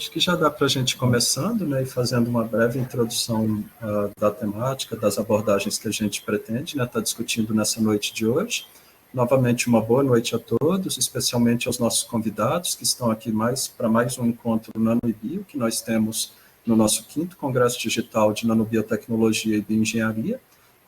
Acho que já dá para a gente ir começando, né, e fazendo uma breve introdução da temática, das abordagens que a gente pretende, né, estar discutindo nessa noite de hoje. Novamente, uma boa noite a todos, especialmente aos nossos convidados que estão aqui para mais um encontro Nano e Bio, que nós temos no nosso 5º Congresso Digital de Nanobiotecnologia e Bioengenharia.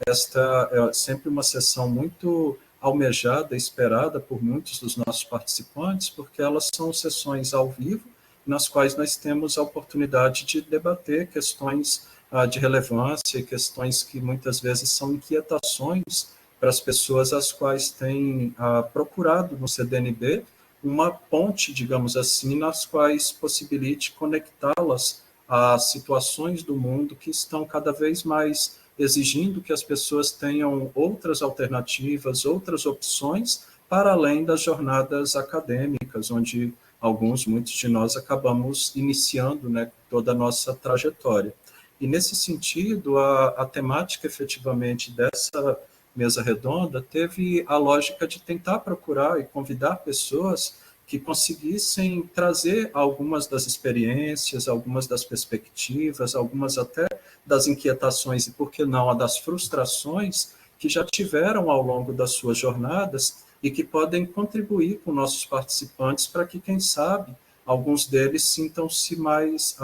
Esta é sempre uma sessão muito almejada, esperada por muitos dos nossos participantes, porque elas são sessões ao vivo, nas quais nós temos a oportunidade de debater questões de relevância, questões que muitas vezes são inquietações para as pessoas as quais têm procurado no CDNB uma ponte, digamos assim, nas quais possibilite conectá-las a situações do mundo que estão cada vez mais exigindo que as pessoas tenham outras alternativas, outras opções, para além das jornadas acadêmicas, onde muitos de nós acabamos iniciando, né, toda a nossa trajetória. E nesse sentido, a temática efetivamente dessa mesa redonda teve a lógica de tentar procurar e convidar pessoas que conseguissem trazer algumas das experiências, algumas das perspectivas, algumas até das inquietações e, por que não, das frustrações que já tiveram ao longo das suas jornadas e que podem contribuir com nossos participantes para que, quem sabe, alguns deles sintam-se mais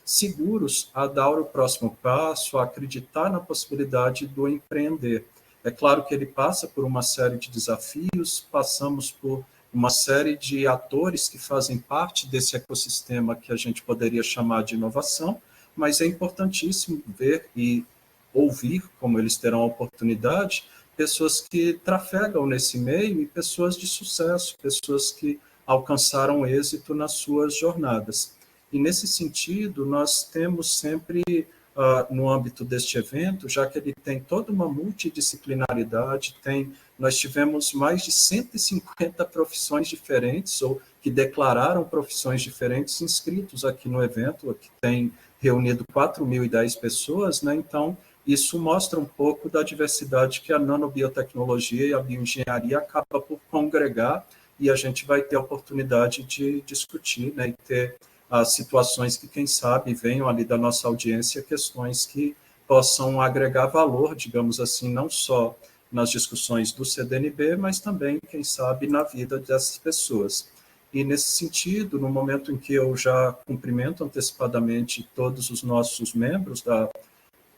seguros a dar o próximo passo, a acreditar na possibilidade do empreender. É claro que ele passa por uma série de desafios, passamos por uma série de atores que fazem parte desse ecossistema que a gente poderia chamar de inovação, mas é importantíssimo ver e ouvir, como eles terão a oportunidade, pessoas que trafegam nesse meio e pessoas de sucesso, pessoas que alcançaram êxito nas suas jornadas. E, nesse sentido, nós temos sempre, no âmbito deste evento, já que ele tem toda uma multidisciplinaridade, nós tivemos mais de 150 profissões diferentes, ou que declararam profissões diferentes, inscritos aqui no evento, que tem reunido 4.010 pessoas, né? Então, isso mostra um pouco da diversidade que a nanobiotecnologia e a bioengenharia acaba por congregar, e a gente vai ter a oportunidade de discutir, né, e ter as situações que, quem sabe, venham ali da nossa audiência, questões que possam agregar valor, digamos assim, não só nas discussões do CDNB, mas também, quem sabe, na vida dessas pessoas. E, nesse sentido, no momento em que eu já cumprimento antecipadamente todos os nossos membros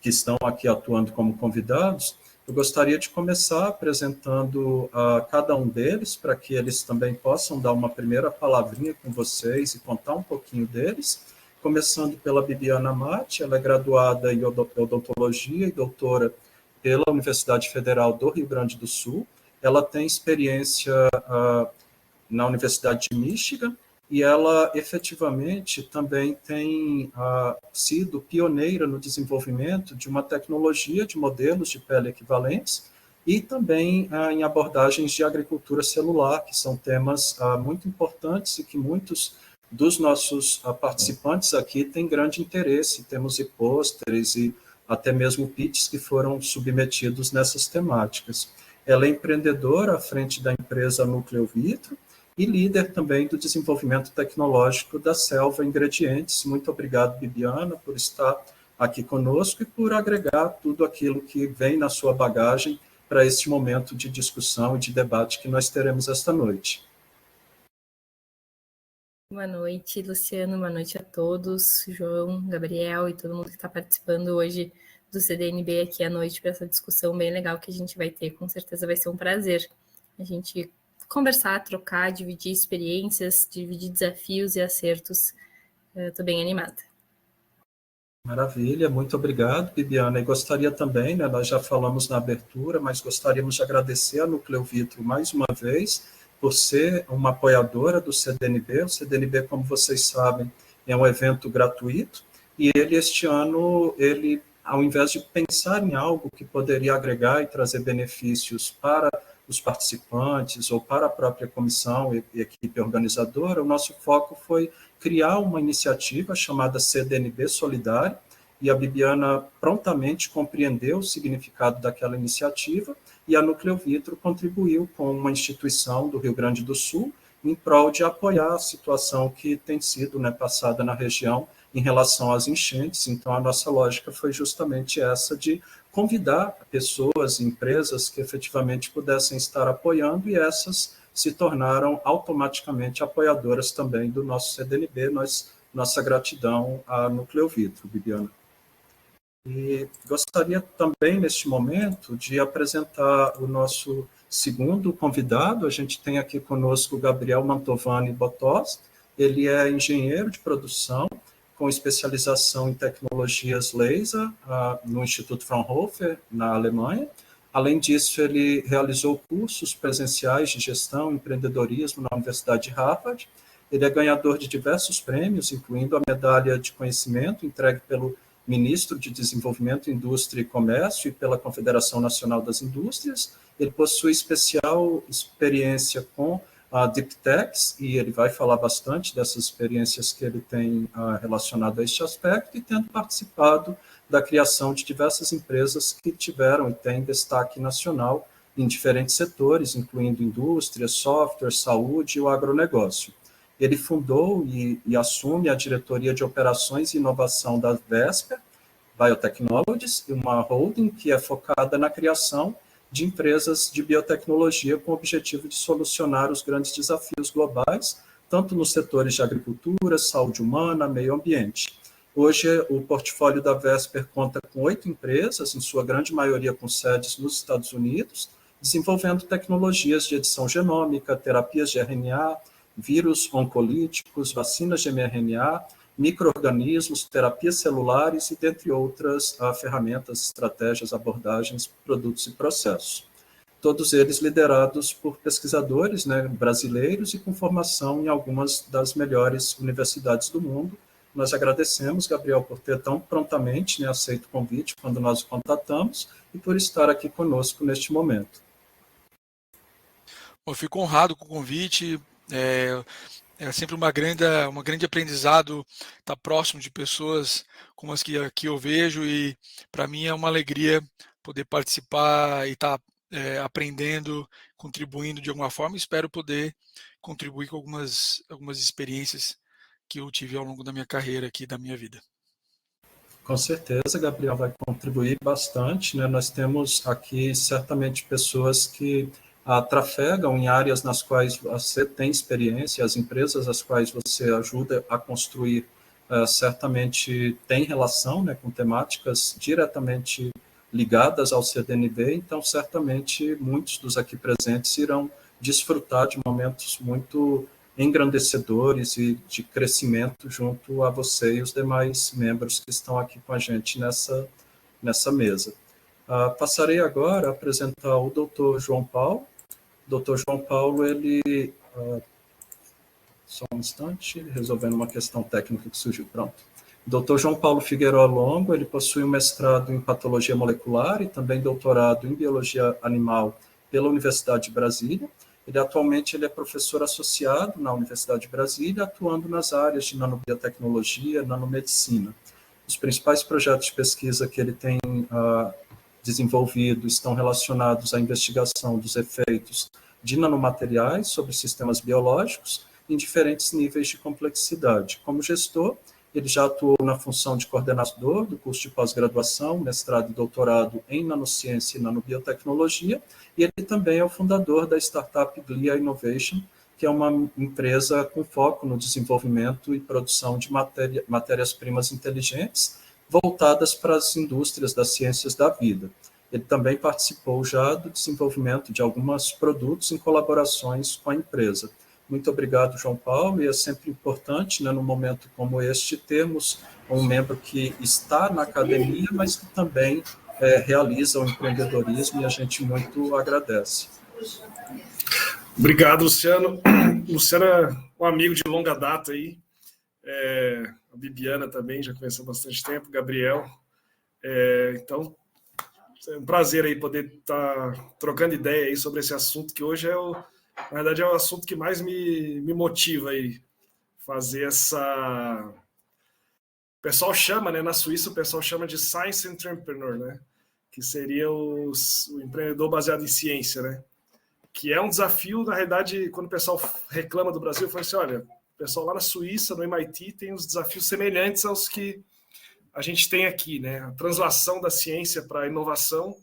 que estão aqui atuando como convidados, eu gostaria de começar apresentando a cada um deles, para que eles também possam dar uma primeira palavrinha com vocês e contar um pouquinho deles, começando pela Bibiana Matti. Ela é graduada em odontologia e doutora pela Universidade Federal do Rio Grande do Sul. Ela tem experiência na Universidade de Michigan, e ela efetivamente também tem sido pioneira no desenvolvimento de uma tecnologia de modelos de pele equivalentes e também em abordagens de agricultura celular, que são temas muito importantes e que muitos dos nossos participantes aqui têm grande interesse. Temos pôsteres e até mesmo pitches que foram submetidos nessas temáticas. Ela é empreendedora à frente da empresa Núcleo Vitro, e líder também do desenvolvimento tecnológico da Selva Ingredientes. Muito obrigado, Bibiana, por estar aqui conosco e por agregar tudo aquilo que vem na sua bagagem para este momento de discussão e de debate que nós teremos esta noite. Boa noite, Luciano, boa noite a todos, João, Gabriel e todo mundo que está participando hoje do CDNB aqui à noite para essa discussão bem legal que a gente vai ter. Com certeza vai ser um prazer a gente conversar, trocar, dividir experiências, dividir desafios e acertos. Estou bem animada. Maravilha, muito obrigado, Bibiana. E gostaria também, né, nós já falamos na abertura, mas gostaríamos de agradecer a Núcleo Vitro mais uma vez por ser uma apoiadora do CDNB. O CDNB, como vocês sabem, é um evento gratuito, e este ano, ao invés de pensar em algo que poderia agregar e trazer benefícios para os participantes ou para a própria comissão e equipe organizadora, o nosso foco foi criar uma iniciativa chamada CDNB Solidário, e a Bibiana prontamente compreendeu o significado daquela iniciativa, e a Núcleo Vitro contribuiu com uma instituição do Rio Grande do Sul, em prol de apoiar a situação que tem sido, né, passada na região em relação às enchentes. Então, a nossa lógica foi justamente essa de convidar pessoas, empresas que efetivamente pudessem estar apoiando, e essas se tornaram automaticamente apoiadoras também do nosso CDNB. Nossa gratidão à Nucleovitro, Bibiana. E gostaria também, neste momento, de apresentar o nosso segundo convidado. A gente tem aqui conosco o Gabriel Mantovani Botós. Ele é engenheiro de produção com especialização em tecnologias laser no Instituto Fraunhofer, na Alemanha. Além disso, ele realizou cursos presenciais de gestão e empreendedorismo na Universidade de Harvard. Ele é ganhador de diversos prêmios, incluindo a medalha de conhecimento entregue pelo ministro de Desenvolvimento, Indústria e Comércio e pela Confederação Nacional das Indústrias. Ele possui especial experiência com a Deep Techs, e ele vai falar bastante dessas experiências que ele tem relacionado a este aspecto, e tendo participado da criação de diversas empresas que tiveram e têm destaque nacional em diferentes setores, incluindo indústria, software, saúde e o agronegócio. Ele fundou e assume a diretoria de operações e inovação da Vesper Biotechnologies, uma holding que é focada na criação de empresas de biotecnologia com o objetivo de solucionar os grandes desafios globais, tanto nos setores de agricultura, saúde humana, meio ambiente. Hoje, o portfólio da Vesper conta com 8 empresas, em sua grande maioria com sedes nos Estados Unidos, desenvolvendo tecnologias de edição genômica, terapias de RNA, vírus oncolíticos, vacinas de mRNA, micro-organismos, terapias celulares e, dentre outras, ferramentas, estratégias, abordagens, produtos e processos. Todos eles liderados por pesquisadores, né, brasileiros e com formação em algumas das melhores universidades do mundo. Nós agradecemos, Gabriel, por ter tão prontamente, né, aceito o convite quando nós o contatamos e por estar aqui conosco neste momento. Eu fico honrado com o convite. É sempre um grande aprendizado estar próximo de pessoas como as que aqui eu vejo, e para mim é uma alegria poder participar e estar aprendendo, contribuindo de alguma forma. Espero poder contribuir com algumas experiências que eu tive ao longo da minha carreira aqui, da minha vida. Com certeza, Gabriel, vai contribuir bastante, né? Nós temos aqui certamente pessoas que trafegam em áreas nas quais você tem experiência, as empresas às quais você ajuda a construir certamente tem relação, né, com temáticas diretamente ligadas ao CDNB, então certamente muitos dos aqui presentes irão desfrutar de momentos muito engrandecedores e de crescimento junto a você e os demais membros que estão aqui com a gente nessa mesa. Passarei agora a apresentar o Dr. João Paulo. O Dr. João Paulo, ele... só um instante, resolvendo uma questão técnica que surgiu. Pronto. O Dr. João Paulo Figueiredo Longo, ele possui um mestrado em Patologia Molecular e também doutorado em Biologia Animal pela Universidade de Brasília. Atualmente ele é professor associado na Universidade de Brasília, atuando nas áreas de nanobiotecnologia e nanomedicina. Os principais projetos de pesquisa que ele tem desenvolvido estão relacionados à investigação dos efeitos de nanomateriais sobre sistemas biológicos em diferentes níveis de complexidade. Como gestor, ele já atuou na função de coordenador do curso de pós-graduação, mestrado e doutorado em nanociência e nanobiotecnologia, e ele também é o fundador da startup Glia Innovation, que é uma empresa com foco no desenvolvimento e produção de matérias-primas inteligentes voltadas para as indústrias das ciências da vida. Ele também participou já do desenvolvimento de alguns produtos em colaborações com a empresa. Muito obrigado, João Paulo, e é sempre importante, né, num momento como este, termos um membro que está na academia, mas que também realiza o empreendedorismo, e a gente muito agradece. Obrigado, Luciano. Luciano é um amigo de longa data aí. A Bibiana também, já conhece há bastante tempo, Gabriel. Então, é um prazer aí poder estar trocando ideia aí sobre esse assunto, que hoje na verdade é o assunto que mais me motiva aí, fazer essa... O pessoal chama, né, na Suíça, o pessoal chama de Science Entrepreneur, né, que seria o empreendedor baseado em ciência, né. que é um desafio, na realidade, quando o pessoal reclama do Brasil, fala assim, olha, o pessoal lá na Suíça, no MIT, tem uns desafios semelhantes aos que a gente tem aqui, né? A translação da ciência para a inovação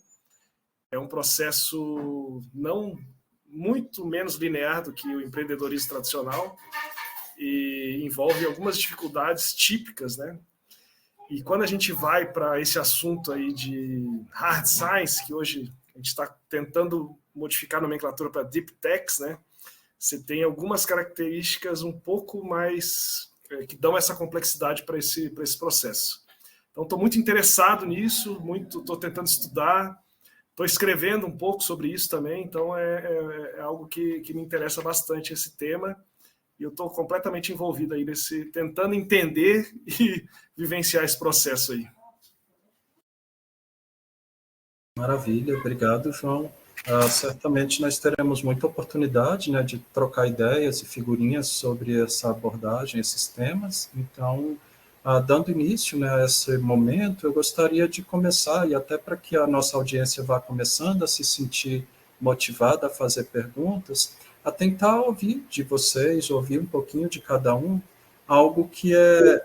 é um processo não muito menos linear do que o empreendedorismo tradicional e envolve algumas dificuldades típicas, né? E quando a gente vai para esse assunto aí de hard science, que hoje a gente está tentando modificar a nomenclatura para deep techs, né? Você tem algumas características um pouco mais que dão essa complexidade para esse processo. Então, estou muito interessado nisso, estou tentando estudar, estou escrevendo um pouco sobre isso também, então é algo que me interessa bastante, esse tema, e eu estou completamente envolvido aí tentando entender e vivenciar esse processo aí. Maravilha, obrigado, João. Certamente nós teremos muita oportunidade, né, de trocar ideias e figurinhas sobre essa abordagem, esses temas. Então, dando início, né, a esse momento, eu gostaria de começar, e até para que a nossa audiência vá começando a se sentir motivada a fazer perguntas, a tentar ouvir de vocês, ouvir um pouquinho de cada um, algo que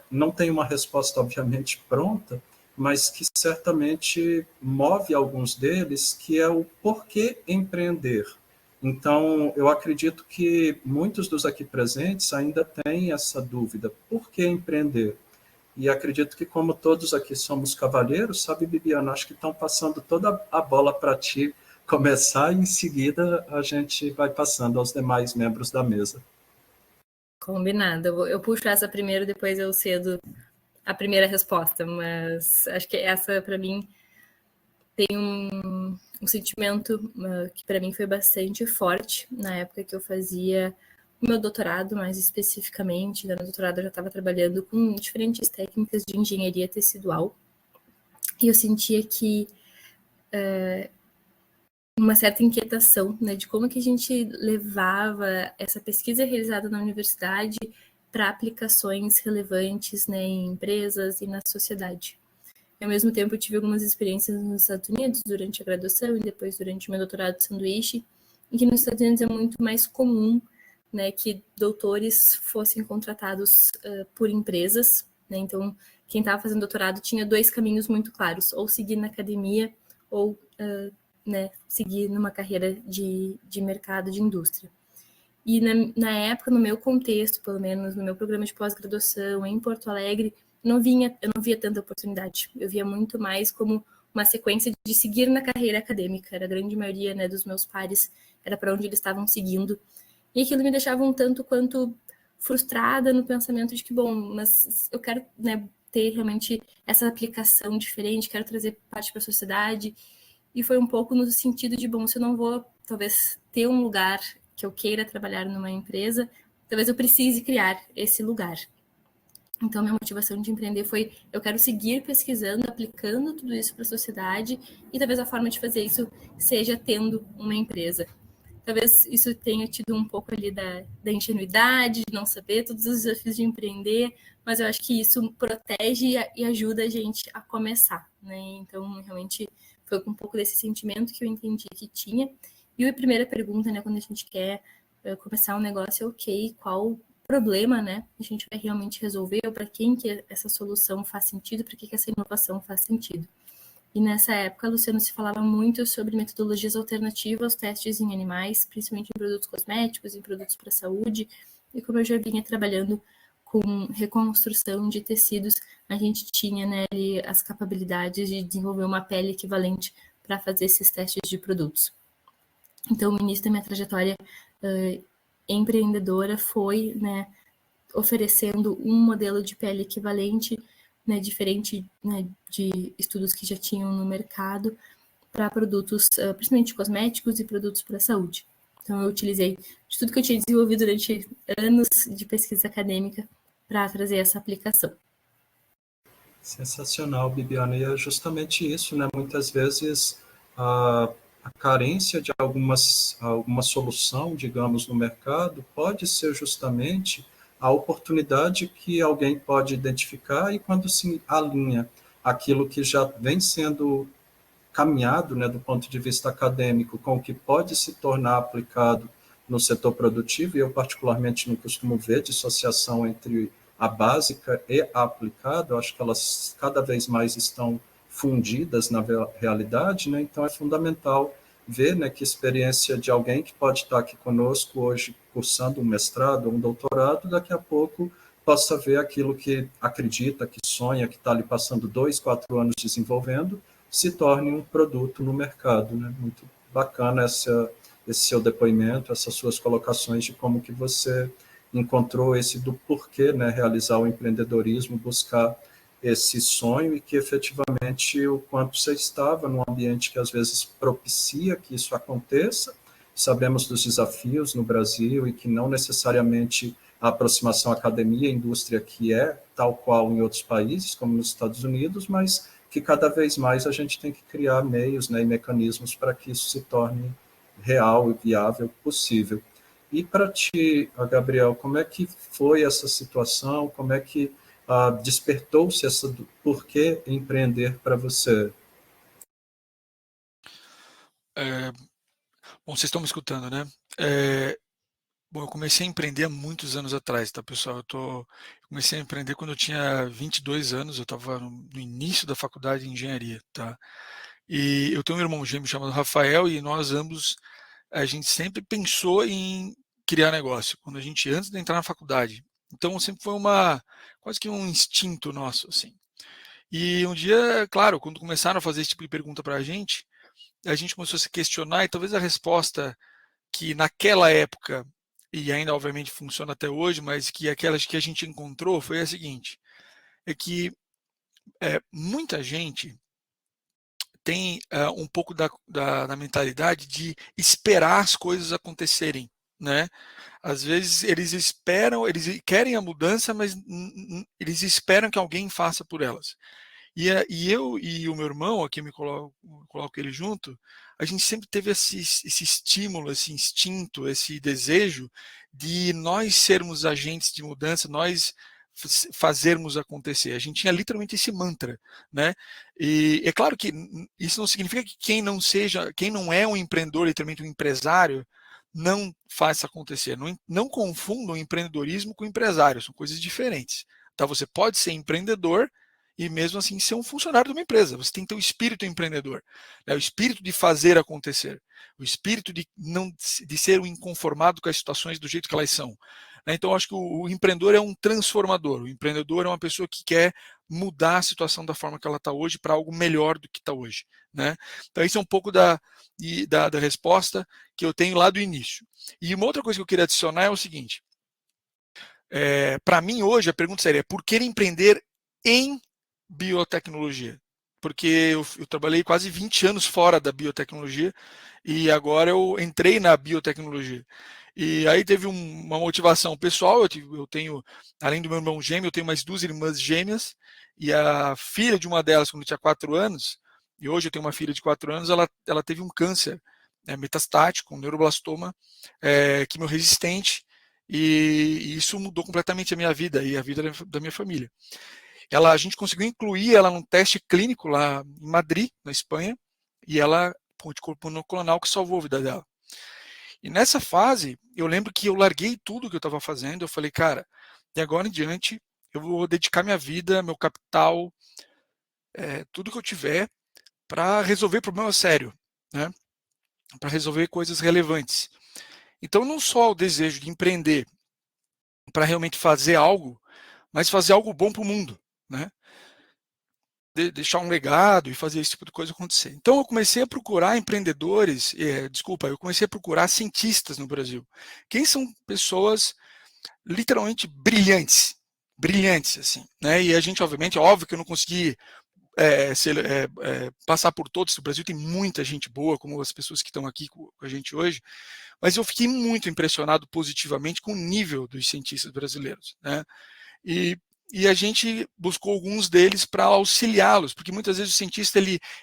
não tem uma resposta, obviamente, pronta, mas que certamente move alguns deles, que é o porquê empreender. Então, eu acredito que muitos dos aqui presentes ainda têm essa dúvida, por que empreender? E acredito que, como todos aqui somos cavalheiros, sabe, Bibiana, acho que estão passando toda a bola para ti começar e, em seguida, a gente vai passando aos demais membros da mesa. Combinado. Eu puxo essa primeiro, depois eu cedo a primeira resposta, mas acho que essa, para mim, tem um sentimento que, para mim, foi bastante forte na época que eu fazia o meu doutorado, mais especificamente. No doutorado, eu já estava trabalhando com diferentes técnicas de engenharia tecidual, e eu sentia que uma certa inquietação, né, de como que a gente levava essa pesquisa realizada na universidade para aplicações relevantes, né, em empresas e na sociedade. Ao mesmo tempo, eu tive algumas experiências nos Estados Unidos durante a graduação e depois durante o meu doutorado de sanduíche, em que nos Estados Unidos é muito mais comum, né, que doutores fossem contratados por empresas, né. Então, quem estava fazendo doutorado tinha dois caminhos muito claros, ou seguir na academia ou né, seguir numa carreira de mercado, de indústria. E na época, no meu contexto, pelo menos no meu programa de pós-graduação em Porto Alegre, eu não via tanta oportunidade. Eu via muito mais como uma sequência de seguir na carreira acadêmica. Era a grande maioria, né, dos meus pares, era para onde eles estavam seguindo. E aquilo me deixava um tanto quanto frustrada no pensamento de que, bom, mas eu quero, né, ter realmente essa aplicação diferente, quero trazer parte para a sociedade. E foi um pouco no sentido de, bom, se eu não vou, talvez, ter um lugar que eu queira trabalhar numa empresa, talvez eu precise criar esse lugar. Então, minha motivação de empreender foi, eu quero seguir pesquisando, aplicando tudo isso para a sociedade, e talvez a forma de fazer isso seja tendo uma empresa. Talvez isso tenha tido um pouco ali da ingenuidade, de não saber todos os desafios de empreender, mas eu acho que isso protege e ajuda a gente a começar, né? Então, realmente, foi com um pouco desse sentimento que eu entendi que tinha. E a primeira pergunta, né, quando a gente quer começar um negócio, ok, qual problema, né, a gente vai realmente resolver, ou para quem que essa solução faz sentido, para que essa inovação faz sentido. E nessa época, Luciano, se falava muito sobre metodologias alternativas aos testes em animais, principalmente em produtos cosméticos, em produtos para a saúde, e como eu já vinha trabalhando com reconstrução de tecidos, a gente tinha, né, ali as capacidades de desenvolver uma pele equivalente para fazer esses testes de produtos. Então, o início da minha trajetória empreendedora foi, né, oferecendo um modelo de pele equivalente, né, diferente, né, de estudos que já tinham no mercado, para produtos, principalmente cosméticos e produtos para a saúde. Então, eu utilizei de tudo que eu tinha desenvolvido durante anos de pesquisa acadêmica para trazer essa aplicação. Sensacional, Bibiana. E é justamente isso, né? Muitas vezes a carência de alguma solução, digamos, no mercado, pode ser justamente a oportunidade que alguém pode identificar, e quando se alinha aquilo que já vem sendo caminhado, né, do ponto de vista acadêmico, com o que pode se tornar aplicado no setor produtivo, e eu particularmente não costumo ver dissociação entre a básica e a aplicada, eu acho que elas cada vez mais estão fundidas na realidade, né? Então é fundamental ver, né, que experiência de alguém que pode estar aqui conosco hoje cursando um mestrado ou um doutorado, daqui a pouco possa ver aquilo que acredita, que sonha, que está ali passando 2, 4 anos desenvolvendo, se torne um produto no mercado, né? Muito bacana esse seu depoimento, essas suas colocações de como que você encontrou esse do porquê, né, realizar o empreendedorismo, buscar esse sonho, e que efetivamente o quanto você estava num ambiente que às vezes propicia que isso aconteça. Sabemos dos desafios no Brasil e que não necessariamente a aproximação academia-indústria que é tal qual em outros países, como nos Estados Unidos, mas que cada vez mais a gente tem que criar meios, né, e mecanismos para que isso se torne real e viável possível. E para ti, Gabriel, como é que foi essa situação? Como é que despertou-se essa por que empreender para você? Bom, vocês estão me escutando, né? Bom, eu comecei a empreender há muitos anos atrás, tá, pessoal? Eu comecei a empreender quando eu tinha 22 anos, eu estava no início da faculdade de engenharia, tá? E eu tenho um irmão gêmeo chamado Rafael, e nós ambos, a gente sempre pensou em criar negócio, quando a gente, antes de entrar na faculdade. Então, sempre foi quase que um instinto nosso, assim. E um dia, claro, quando começaram a fazer esse tipo de pergunta para a gente começou a se questionar, e talvez a resposta que naquela época, e ainda obviamente funciona até hoje, mas que aquelas que a gente encontrou foi a seguinte, é que muita gente tem um pouco da mentalidade de esperar as coisas acontecerem, né? Às vezes eles querem a mudança, mas eles esperam que alguém faça por elas. E eu e o meu irmão, aqui me coloco ele junto, a gente sempre teve esse estímulo, esse instinto, esse desejo de nós sermos agentes de mudança, nós fazermos acontecer. A gente tinha literalmente esse mantra, né? E é claro que isso não significa que quem não é um empreendedor, literalmente um empresário, não faça acontecer. Não confunda o empreendedorismo com o empresário, são coisas diferentes. Tá? Você pode ser empreendedor e mesmo assim ser um funcionário de uma empresa. Você tem que ter o espírito empreendedor, né? O espírito de fazer acontecer, o espírito de ser um inconformado com as situações do jeito que elas são. Então, eu acho que o empreendedor é um transformador. O empreendedor é uma pessoa que quer mudar a situação da forma que ela está hoje para algo melhor do que está hoje, né? Então, isso é um pouco da resposta que eu tenho lá do início. E uma outra coisa que eu queria adicionar é o seguinte: para mim hoje a pergunta seria: por que empreender em biotecnologia? Porque eu trabalhei quase 20 anos fora da biotecnologia e agora eu entrei na biotecnologia. E aí teve uma motivação pessoal. Eu tenho, além do meu irmão gêmeo, eu tenho mais 2 irmãs gêmeas, e a filha de uma delas, quando tinha 4 anos, e hoje eu tenho uma filha de 4 anos, ela teve um câncer metastático, um neuroblastoma quimio-resistente, e isso mudou completamente a minha vida e a vida da minha família. A gente conseguiu incluir ela num teste clínico lá em Madrid, na Espanha, e ela com anticorpo monoclonal que salvou a vida dela. E nessa fase, eu lembro que eu larguei tudo que eu estava fazendo, eu falei, cara, de agora em diante, eu vou dedicar minha vida, meu capital, tudo que eu tiver para resolver problemas sérios, né? Para resolver coisas relevantes. Então, não só o desejo de empreender para realmente fazer algo, mas fazer algo bom para o mundo, né? Deixar um legado e fazer esse tipo de coisa acontecer. Então eu comecei a procurar empreendedores, eu comecei a procurar cientistas no Brasil. Quem são pessoas literalmente brilhantes, assim, né? E a gente, obviamente, óbvio que eu não consegui passar por todos. O Brasil tem muita gente boa, como as pessoas que estão aqui com a gente hoje, mas eu fiquei muito impressionado positivamente com o nível dos cientistas brasileiros, né? E e a gente buscou alguns deles para auxiliá-los, porque muitas vezes o cientista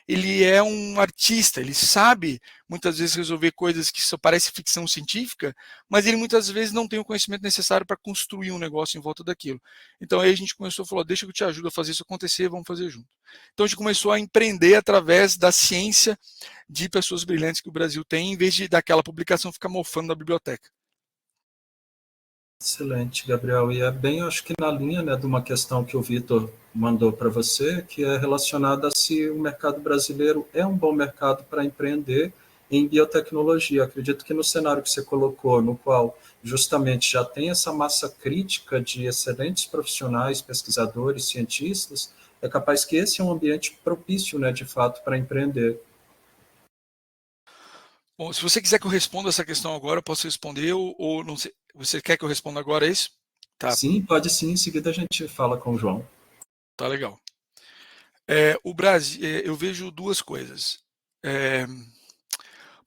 ele é um artista, ele sabe muitas vezes resolver coisas que só parecem ficção científica, mas ele muitas vezes não tem o conhecimento necessário para construir um negócio em volta daquilo. Então aí a gente começou a falar, deixa que eu te ajudo a fazer isso acontecer, vamos fazer junto. Então a gente começou a empreender através da ciência de pessoas brilhantes que o Brasil tem, em vez de daquela publicação ficar mofando na biblioteca. Excelente, Gabriel. E é bem, eu acho que na linha, né, de uma questão que o Vitor mandou para você, que é relacionada a se o mercado brasileiro é um bom mercado para empreender em biotecnologia. Acredito que no cenário que você colocou, no qual justamente já tem essa massa crítica de excelentes profissionais, pesquisadores, cientistas, é capaz que esse é um ambiente propício, né, de fato, para empreender. Bom, se você quiser que eu responda essa questão agora, eu posso responder, ou não sei, você quer que eu responda agora, é isso? Tá. Sim, pode sim, em seguida a gente fala com o João. Tá legal. O Brasil, eu vejo duas coisas.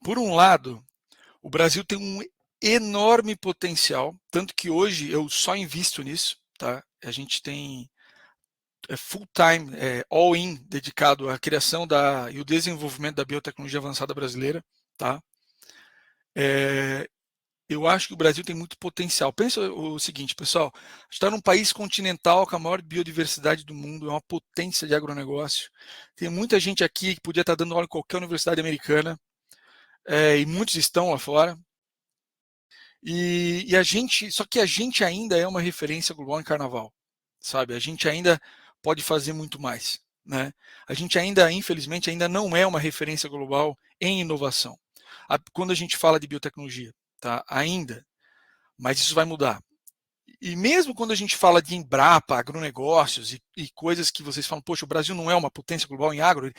Por um lado, o Brasil tem um enorme potencial, tanto que hoje eu só invisto nisso, tá? A gente tem full-time, all-in, dedicado à criação e o desenvolvimento da biotecnologia avançada brasileira, tá? Eu acho que o Brasil tem muito potencial. Pensa o seguinte, pessoal, a gente está num país continental com a maior biodiversidade do mundo, é uma potência de agronegócio. Tem muita gente aqui que podia estar dando aula em qualquer universidade americana, e muitos estão lá fora. E a gente, só que a gente ainda é uma referência global em carnaval, sabe? A gente ainda pode fazer muito mais, né? A gente ainda, infelizmente, ainda não é uma referência global em inovação. Quando a gente fala de biotecnologia, tá? Ainda, mas isso vai mudar. E mesmo quando a gente fala de Embrapa, agronegócios e coisas que vocês falam, poxa, o Brasil não é uma potência global em agro,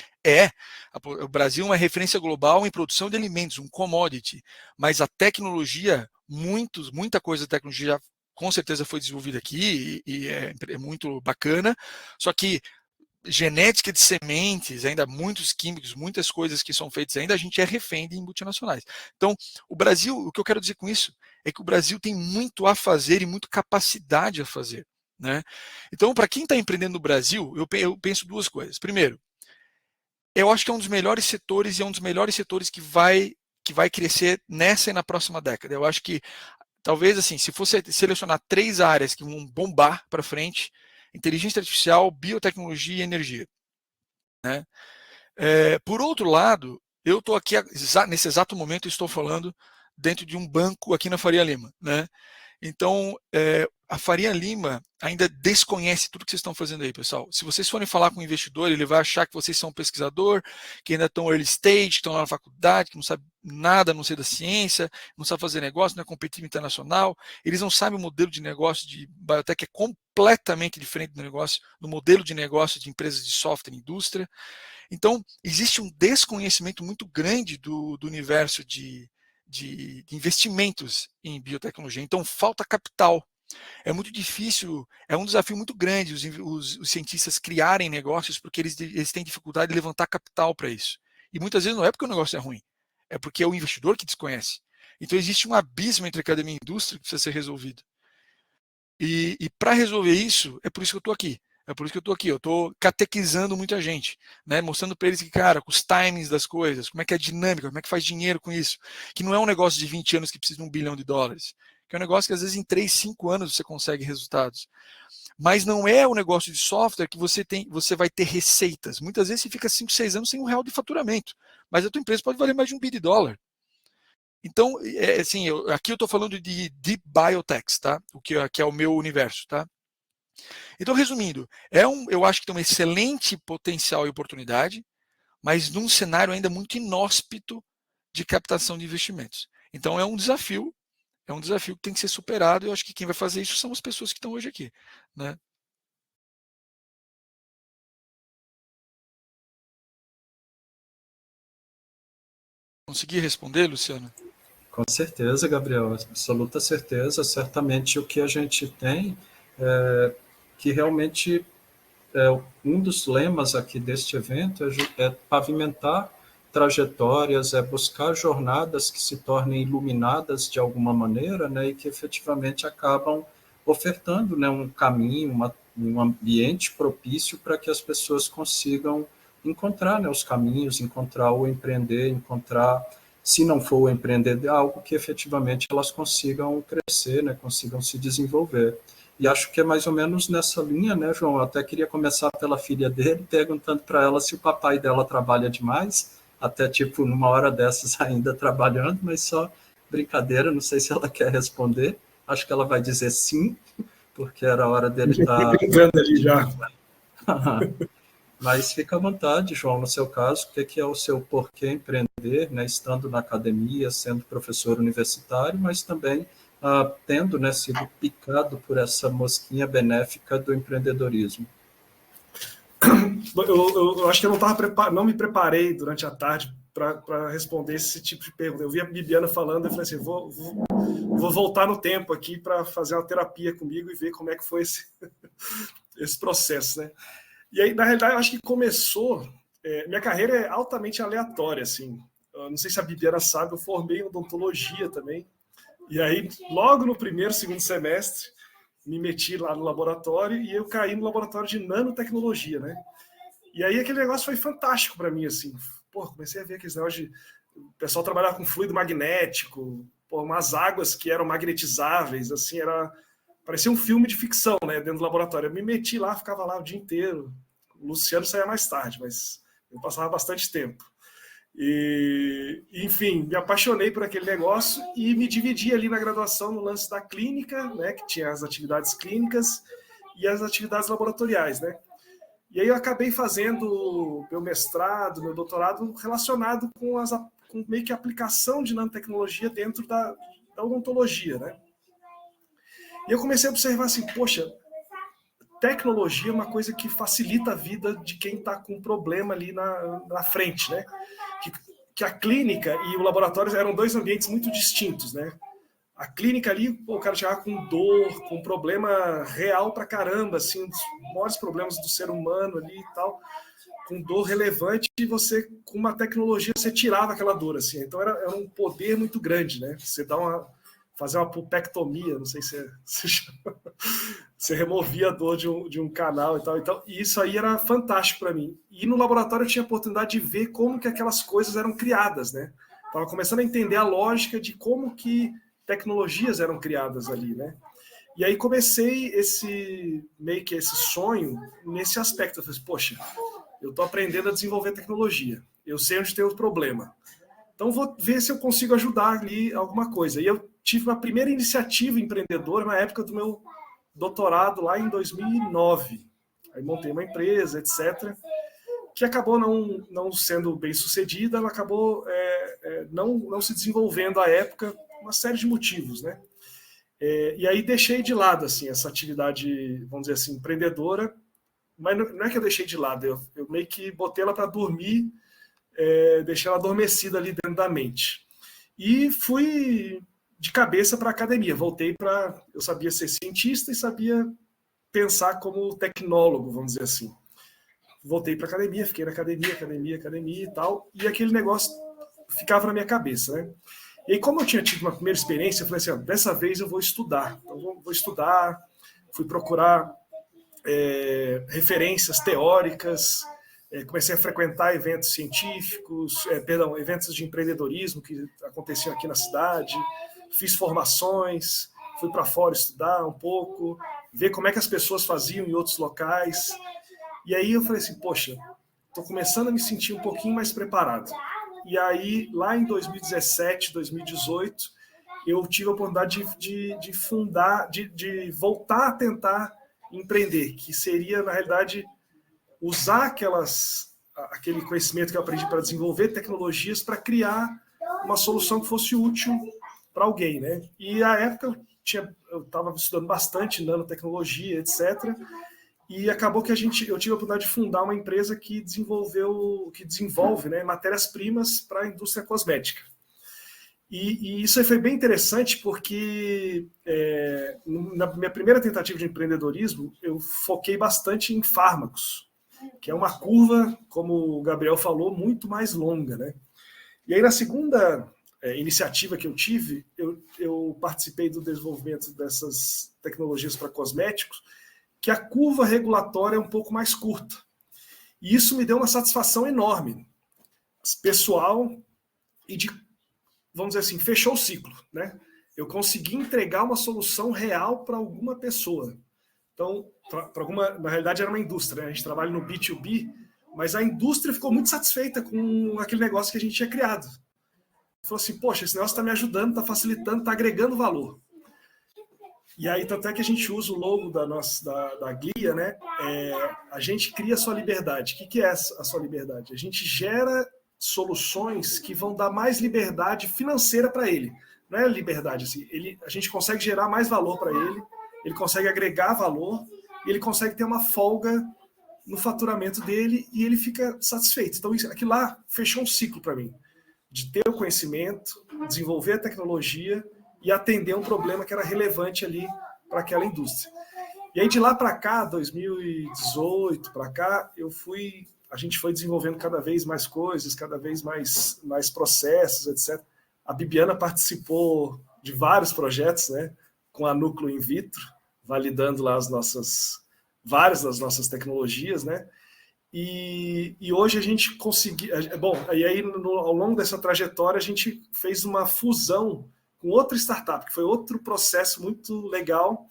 o Brasil é uma referência global em produção de alimentos, um commodity, mas a tecnologia, muita coisa da tecnologia já, com certeza foi desenvolvida aqui e é muito bacana, só que genética de sementes, ainda muitos químicos, muitas coisas que são feitas ainda, a gente é refém de multinacionais. Então, o Brasil, o que eu quero dizer com isso é que o Brasil tem muito a fazer e muita capacidade a fazer, né? Então, para quem está empreendendo no Brasil, eu penso duas coisas. Primeiro, eu acho que é um dos melhores setores e é um dos melhores setores que vai crescer nessa e na próxima década. Eu acho que, talvez, assim, se fosse selecionar 3 áreas que vão bombar para frente, inteligência artificial, biotecnologia e energia, né? Por outro lado, eu estou aqui, nesse exato momento, estou falando dentro de um banco aqui na Faria Lima, né? Então, a Faria Lima ainda desconhece tudo que vocês estão fazendo aí, pessoal. Se vocês forem falar com um investidor, ele vai achar que vocês são um pesquisador, que ainda estão early stage, que estão lá na faculdade, que não sabe nada, não sei da ciência, não sabe fazer negócio, não é competitivo internacional. Eles não sabem o modelo de negócio de biotech, é completamente diferente do modelo de negócio de empresas de software e indústria. Então, existe um desconhecimento muito grande do universo de investimentos em biotecnologia. Então, falta capital. É muito difícil, é um desafio muito grande os cientistas criarem negócios, porque eles têm dificuldade de levantar capital para isso. E muitas vezes não é porque o negócio é ruim, é porque é o investidor que desconhece. Então, existe um abismo entre academia e indústria que precisa ser resolvido. E para resolver isso, é por isso que eu estou aqui. É por isso que eu estou aqui. Eu estou catequizando muita gente, né? Mostrando para eles que, cara, com os timings das coisas, como é que é a dinâmica, como é que faz dinheiro com isso. Que não é um negócio de 20 anos que precisa de $1 bilhão. Que é um negócio que, às vezes, em 3, 5 anos você consegue resultados. Mas não é um negócio de software que você vai ter receitas. Muitas vezes você fica 5, 6 anos sem R$1 de faturamento. Mas a tua empresa pode valer mais de $1 bilhão. Então, assim, aqui eu estou falando de deep biotechs, tá? O que é o meu universo, tá? Então, resumindo, eu acho que tem um excelente potencial e oportunidade, mas num cenário ainda muito inóspito de captação de investimentos. Então, é um desafio que tem que ser superado, e eu acho que quem vai fazer isso são as pessoas que estão hoje aqui, né? Consegui responder, Luciano? Com certeza, Gabriel, absoluta certeza. Certamente o que a gente tem que realmente um dos lemas aqui deste evento é pavimentar trajetórias, é buscar jornadas que se tornem iluminadas de alguma maneira, né, e que efetivamente acabam ofertando, né, um caminho, um ambiente propício para que as pessoas consigam encontrar, né, os caminhos, encontrar o empreender, encontrar, se não for o empreender, algo que efetivamente elas consigam crescer, né, consigam se desenvolver. E acho que é mais ou menos nessa linha, né, João? Eu até queria começar pela filha dele, perguntando para ela se o papai dela trabalha demais, até tipo numa hora dessas ainda trabalhando, mas só brincadeira, não sei se ela quer responder. Acho que ela vai dizer sim, porque era a hora dele estar... Brincando ali já. Mas fica à vontade, João, no seu caso, o que é o seu porquê empreender, né, estando na academia, sendo professor universitário, mas também tendo, né, sido picado por essa mosquinha benéfica do empreendedorismo. Eu acho que eu não me preparei durante a tarde para responder esse tipo de pergunta. Eu vi a Bibiana falando, eu falei assim, vou voltar no tempo aqui para fazer uma terapia comigo e ver como é que foi esse processo, né? E aí, na realidade, eu acho que começou... minha carreira é altamente aleatória, assim. Eu não sei se a Bibiana sabe, eu formei em odontologia também. E aí, logo no primeiro, segundo semestre, me meti lá no laboratório e eu caí no laboratório de nanotecnologia, né? E aí aquele negócio foi fantástico para mim, assim. Pô, comecei a ver aqueles negócios de... O pessoal trabalhava com fluido magnético, pô, umas águas que eram magnetizáveis, assim, parecia um filme de ficção, né, dentro do laboratório. Eu me meti lá, ficava lá o dia inteiro. O Luciano saía mais tarde, mas eu passava bastante tempo. E, enfim, me apaixonei por aquele negócio e me dividi ali na graduação no lance da clínica, né, que tinha as atividades clínicas e as atividades laboratoriais, né? E aí eu acabei fazendo meu mestrado, meu doutorado relacionado com meio que a aplicação de nanotecnologia dentro da odontologia, né? E eu comecei a observar assim, poxa, tecnologia é uma coisa que facilita a vida de quem está com um problema ali na frente, né? Que a clínica e o laboratório eram dois ambientes muito distintos, né? A clínica ali, pô, o cara chegava com dor, com problema real pra caramba, assim, um dos maiores problemas do ser humano ali e tal, com dor relevante, e você, com uma tecnologia, você tirava aquela dor, assim. Então era um poder muito grande, né? Você fazer uma pulpectomia, não sei se você removia a dor de um canal e tal, e isso aí era fantástico para mim. E no laboratório eu tinha a oportunidade de ver como que aquelas coisas eram criadas, né? Estava começando a entender a lógica de como que tecnologias eram criadas ali, né? E aí comecei meio que esse sonho nesse aspecto. Eu falei, poxa, eu estou aprendendo a desenvolver tecnologia, eu sei onde tem o problema, então vou ver se eu consigo ajudar ali alguma coisa. E eu tive uma primeira iniciativa empreendedora na época do meu doutorado, lá em 2009. Aí montei uma empresa, etc., que acabou não sendo bem sucedida, ela acabou não se desenvolvendo à época, uma série de motivos, né? E aí deixei de lado assim, essa atividade, vamos dizer assim, empreendedora, mas não é que eu deixei de lado, eu meio que botei ela para dormir, deixei ela adormecida ali dentro da mente. E fui de cabeça para a academia, eu sabia ser cientista e sabia pensar como tecnólogo, vamos dizer assim. Voltei para a academia, fiquei na academia e tal, e aquele negócio ficava na minha cabeça, né? E aí, como eu tinha tido uma primeira experiência, eu falei assim, dessa vez eu vou estudar. Então, vou estudar, fui procurar referências teóricas, comecei a frequentar eventos científicos, eventos de empreendedorismo que aconteciam aqui na cidade, fiz formações, fui para fora estudar um pouco, ver como é que as pessoas faziam em outros locais. E aí eu falei assim, poxa, estou começando a me sentir um pouquinho mais preparado. E aí, lá em 2017, 2018, eu tive a oportunidade de fundar, de voltar a tentar empreender, que seria, na realidade, usar aquele conhecimento que eu aprendi para desenvolver tecnologias para criar uma solução que fosse útil para alguém, né? E à época eu estava estudando bastante nanotecnologia, etc., e acabou que eu tive a oportunidade de fundar uma empresa que desenvolve, né, matérias-primas para a indústria cosmética. E isso aí foi bem interessante porque na minha primeira tentativa de empreendedorismo, eu foquei bastante em fármacos, que é uma curva, como o Gabriel falou, muito mais longa, né? E aí na segunda iniciativa que eu tive, eu participei do desenvolvimento dessas tecnologias para cosméticos, que a curva regulatória é um pouco mais curta. E isso me deu uma satisfação enorme, pessoal, e vamos dizer assim, fechou o ciclo, né? Eu consegui entregar uma solução real para alguma pessoa. Então, na realidade era uma indústria, né? A gente trabalha no B2B, mas a indústria ficou muito satisfeita com aquele negócio que a gente tinha criado. Falou assim, poxa, esse negócio está me ajudando, está facilitando, está agregando valor. E aí, tanto é que a gente usa o logo da Glia, né? A gente cria a sua liberdade. O que é a sua liberdade? A gente gera soluções que vão dar mais liberdade financeira para ele. Não é liberdade, assim. A gente consegue gerar mais valor para ele consegue agregar valor, e ele consegue ter uma folga no faturamento dele e ele fica satisfeito. Então, aquilo lá fechou um ciclo para mim, de ter o conhecimento, desenvolver a tecnologia e atender um problema que era relevante ali para aquela indústria. E aí, de lá para cá, 2018 para cá, a gente foi desenvolvendo cada vez mais coisas, cada vez mais processos, etc. A Bibiana participou de vários projetos, né, com a Núcleo In Vitro, validando lá várias das nossas tecnologias, né? E hoje a gente conseguiu... Bom, e aí ao longo dessa trajetória a gente fez uma fusão com outra startup, que foi outro processo muito legal,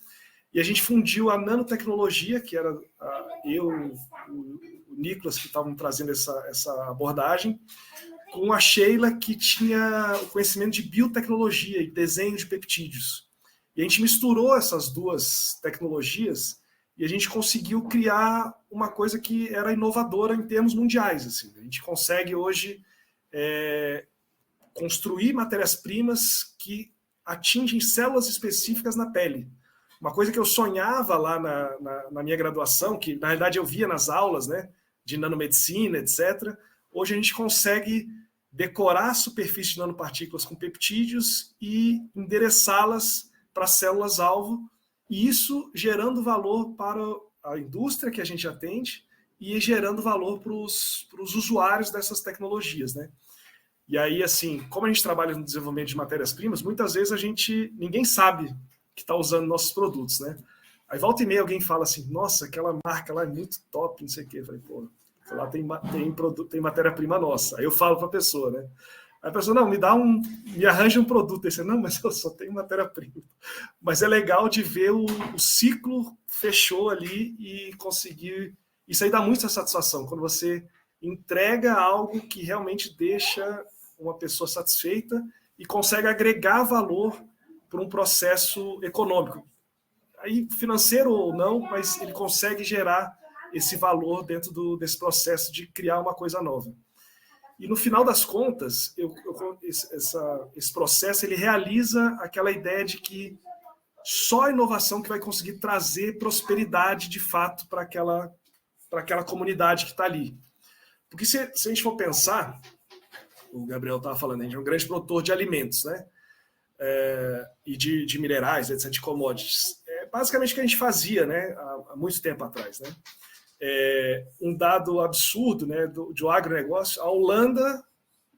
e a gente fundiu a nanotecnologia, que era o Nicolas, que estavam trazendo essa abordagem, com a Sheila, que tinha o conhecimento de biotecnologia e desenho de peptídeos. E a gente misturou essas duas tecnologias e a gente conseguiu criar uma coisa que era inovadora em termos mundiais. Assim. A gente consegue hoje construir matérias-primas que atingem células específicas na pele. Uma coisa que eu sonhava lá na minha graduação, que na realidade eu via nas aulas, né, de nanomedicina, etc. Hoje a gente consegue decorar a superfície de nanopartículas com peptídeos e endereçá-las para células-alvo, e isso gerando valor para a indústria que a gente atende e gerando valor para os usuários dessas tecnologias, né? E aí, assim, como a gente trabalha no desenvolvimento de matérias-primas, muitas vezes ninguém sabe que está usando nossos produtos, né? Aí volta e meia alguém fala assim, nossa, aquela marca lá é muito top, não sei o quê. Eu falei, pô, lá tem matéria-prima nossa. Aí eu falo para a pessoa, né? Aí a pessoa, não, me arranja um produto. Aí você, não, mas eu só tenho matéria-prima. Mas é legal de ver o ciclo fechou ali e conseguir... Isso aí dá muita satisfação, quando você entrega algo que realmente deixa uma pessoa satisfeita e consegue agregar valor para um processo econômico. Aí, financeiro ou não, mas ele consegue gerar esse valor dentro desse processo de criar uma coisa nova. E no final das contas, esse processo ele realiza aquela ideia de que só a inovação que vai conseguir trazer prosperidade de fato para aquela comunidade que está ali. Porque se a gente for pensar, o Gabriel estava falando, a gente é um grande produtor de alimentos, né? E de minerais, etc., de commodities. Basicamente o que a gente fazia, né, há muito tempo atrás, né? Um dado absurdo, né, do agronegócio, a Holanda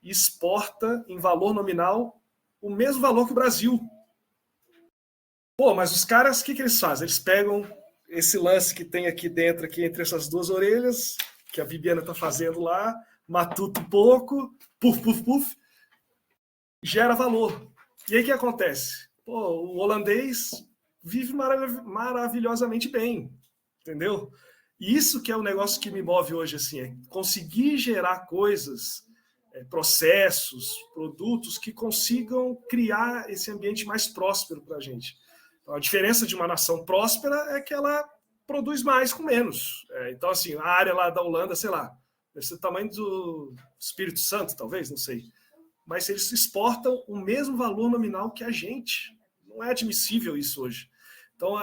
exporta em valor nominal o mesmo valor que o Brasil. Pô, mas os caras, o que eles fazem? Eles pegam esse lance que tem aqui dentro, aqui entre essas duas orelhas, que a Bibiana está fazendo lá, matuta um pouco, puf, puf, puf, gera valor. E aí o que acontece? Pô, o holandês vive maravilhosamente bem, entendeu? E isso que é o negócio que me move hoje, assim, é conseguir gerar coisas, processos, produtos que consigam criar esse ambiente mais próspero para a gente. Então, a diferença de uma nação próspera é que ela produz mais com menos. Então, assim, a área lá da Holanda, sei lá, deve ser o tamanho do Espírito Santo, talvez, não sei. Mas eles exportam o mesmo valor nominal que a gente. Não é admissível isso hoje. Então,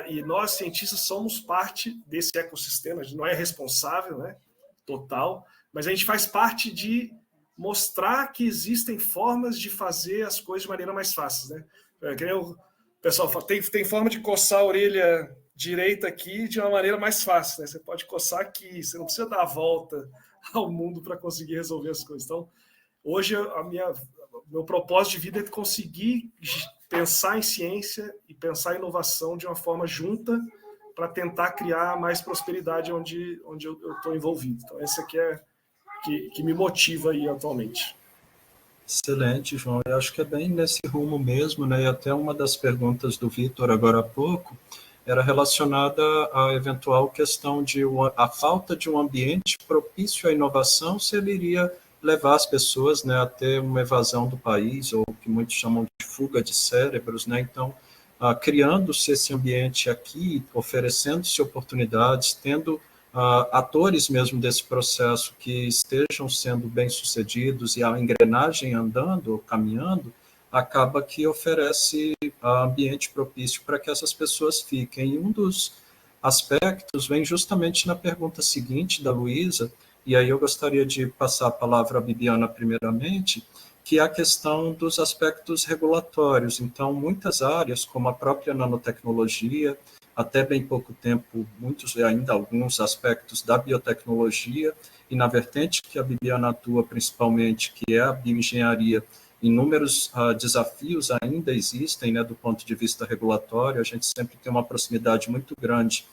e nós, cientistas, somos parte desse ecossistema, a gente não é responsável, né, total, mas a gente faz parte de mostrar que existem formas de fazer as coisas de maneira mais fácil, né? Que nem o pessoal fala, tem forma de coçar a orelha direita aqui de uma maneira mais fácil, né? Você pode coçar aqui, você não precisa dar a volta ao mundo para conseguir resolver as coisas. Então, hoje, meu propósito de vida é conseguir pensar em ciência e pensar em inovação de uma forma junta para tentar criar mais prosperidade onde eu estou envolvido. Então, esse aqui é que me motiva aí atualmente. Excelente, João. Eu acho que é bem nesse rumo mesmo, né? E até uma das perguntas do Vitor agora há pouco era relacionada à eventual questão de a falta de um ambiente propício à inovação, se ele iria levar as pessoas, né, a ter uma evasão do país, ou o que muitos chamam de fuga de cérebros, né? Então, criando-se esse ambiente aqui, oferecendo-se oportunidades, tendo atores mesmo desse processo que estejam sendo bem-sucedidos e a engrenagem andando, caminhando, acaba que oferece ambiente propício para que essas pessoas fiquem. E um dos aspectos vem justamente na pergunta seguinte da Luísa, e aí eu gostaria de passar a palavra à Bibiana primeiramente, que é a questão dos aspectos regulatórios. Então, muitas áreas, como a própria nanotecnologia, até bem pouco tempo, muitos e ainda alguns aspectos da biotecnologia, e na vertente que a Bibiana atua principalmente, que é a bioengenharia, inúmeros desafios ainda existem, né, do ponto de vista regulatório. A gente sempre tem uma proximidade muito grande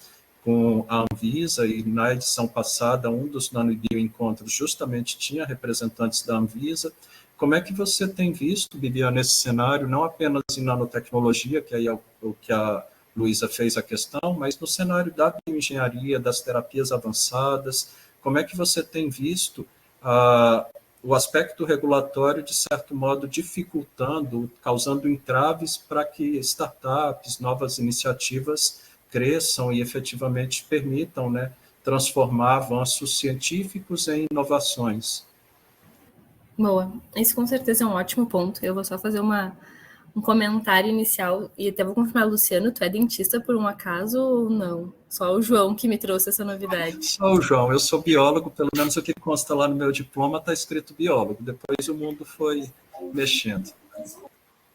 com a Anvisa, e na edição passada, um dos nanobioencontros justamente tinha representantes da Anvisa. Como é que você tem visto, Bibiana, nesse cenário, não apenas em nanotecnologia, que aí é o que a Luísa fez a questão, mas no cenário da bioengenharia, das terapias avançadas, como é que você tem visto o aspecto regulatório, de certo modo, dificultando, causando entraves para que startups, novas iniciativas cresçam e efetivamente permitam, né, transformar avanços científicos em inovações? Boa, esse com certeza é um ótimo ponto. Eu vou só fazer um comentário inicial, e até vou confirmar, Luciano, tu é dentista por um acaso ou não? Só o João que me trouxe essa novidade. Só o João, eu sou biólogo, pelo menos o que consta lá no meu diploma está escrito biólogo, depois o mundo foi mexendo.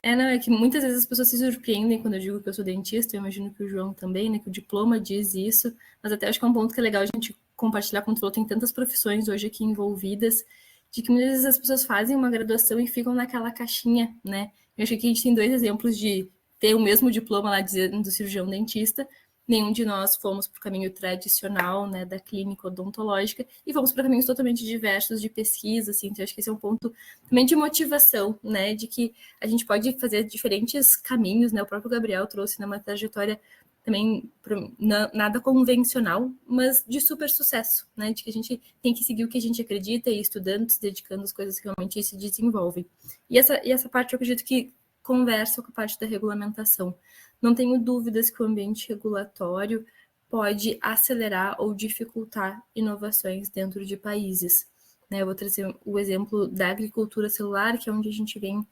Não, é que muitas vezes as pessoas se surpreendem quando eu digo que eu sou dentista, eu imagino que o João também, né, que o diploma diz isso, mas até acho que é um ponto que é legal a gente compartilhar, como tu falou, tem tantas profissões hoje aqui envolvidas, de que muitas vezes as pessoas fazem uma graduação e ficam naquela caixinha, né? Eu acho que a gente tem 2 exemplos de ter o mesmo diploma lá dizendo do cirurgião dentista. Nenhum de nós fomos para o caminho tradicional, né, da clínica odontológica, e fomos para caminhos totalmente diversos de pesquisa, assim. Então acho que esse é um ponto também de motivação, né, de que a gente pode fazer diferentes caminhos, né? O próprio Gabriel trouxe numa trajetória também nada convencional, mas de super sucesso, né? De que a gente tem que seguir o que a gente acredita e ir estudando, se dedicando às coisas que realmente se desenvolvem. E essa parte eu acredito que conversa com a parte da regulamentação. Não tenho dúvidas que o ambiente regulatório pode acelerar ou dificultar inovações dentro de países. Eu vou trazer o exemplo da agricultura celular, que é onde a gente vem,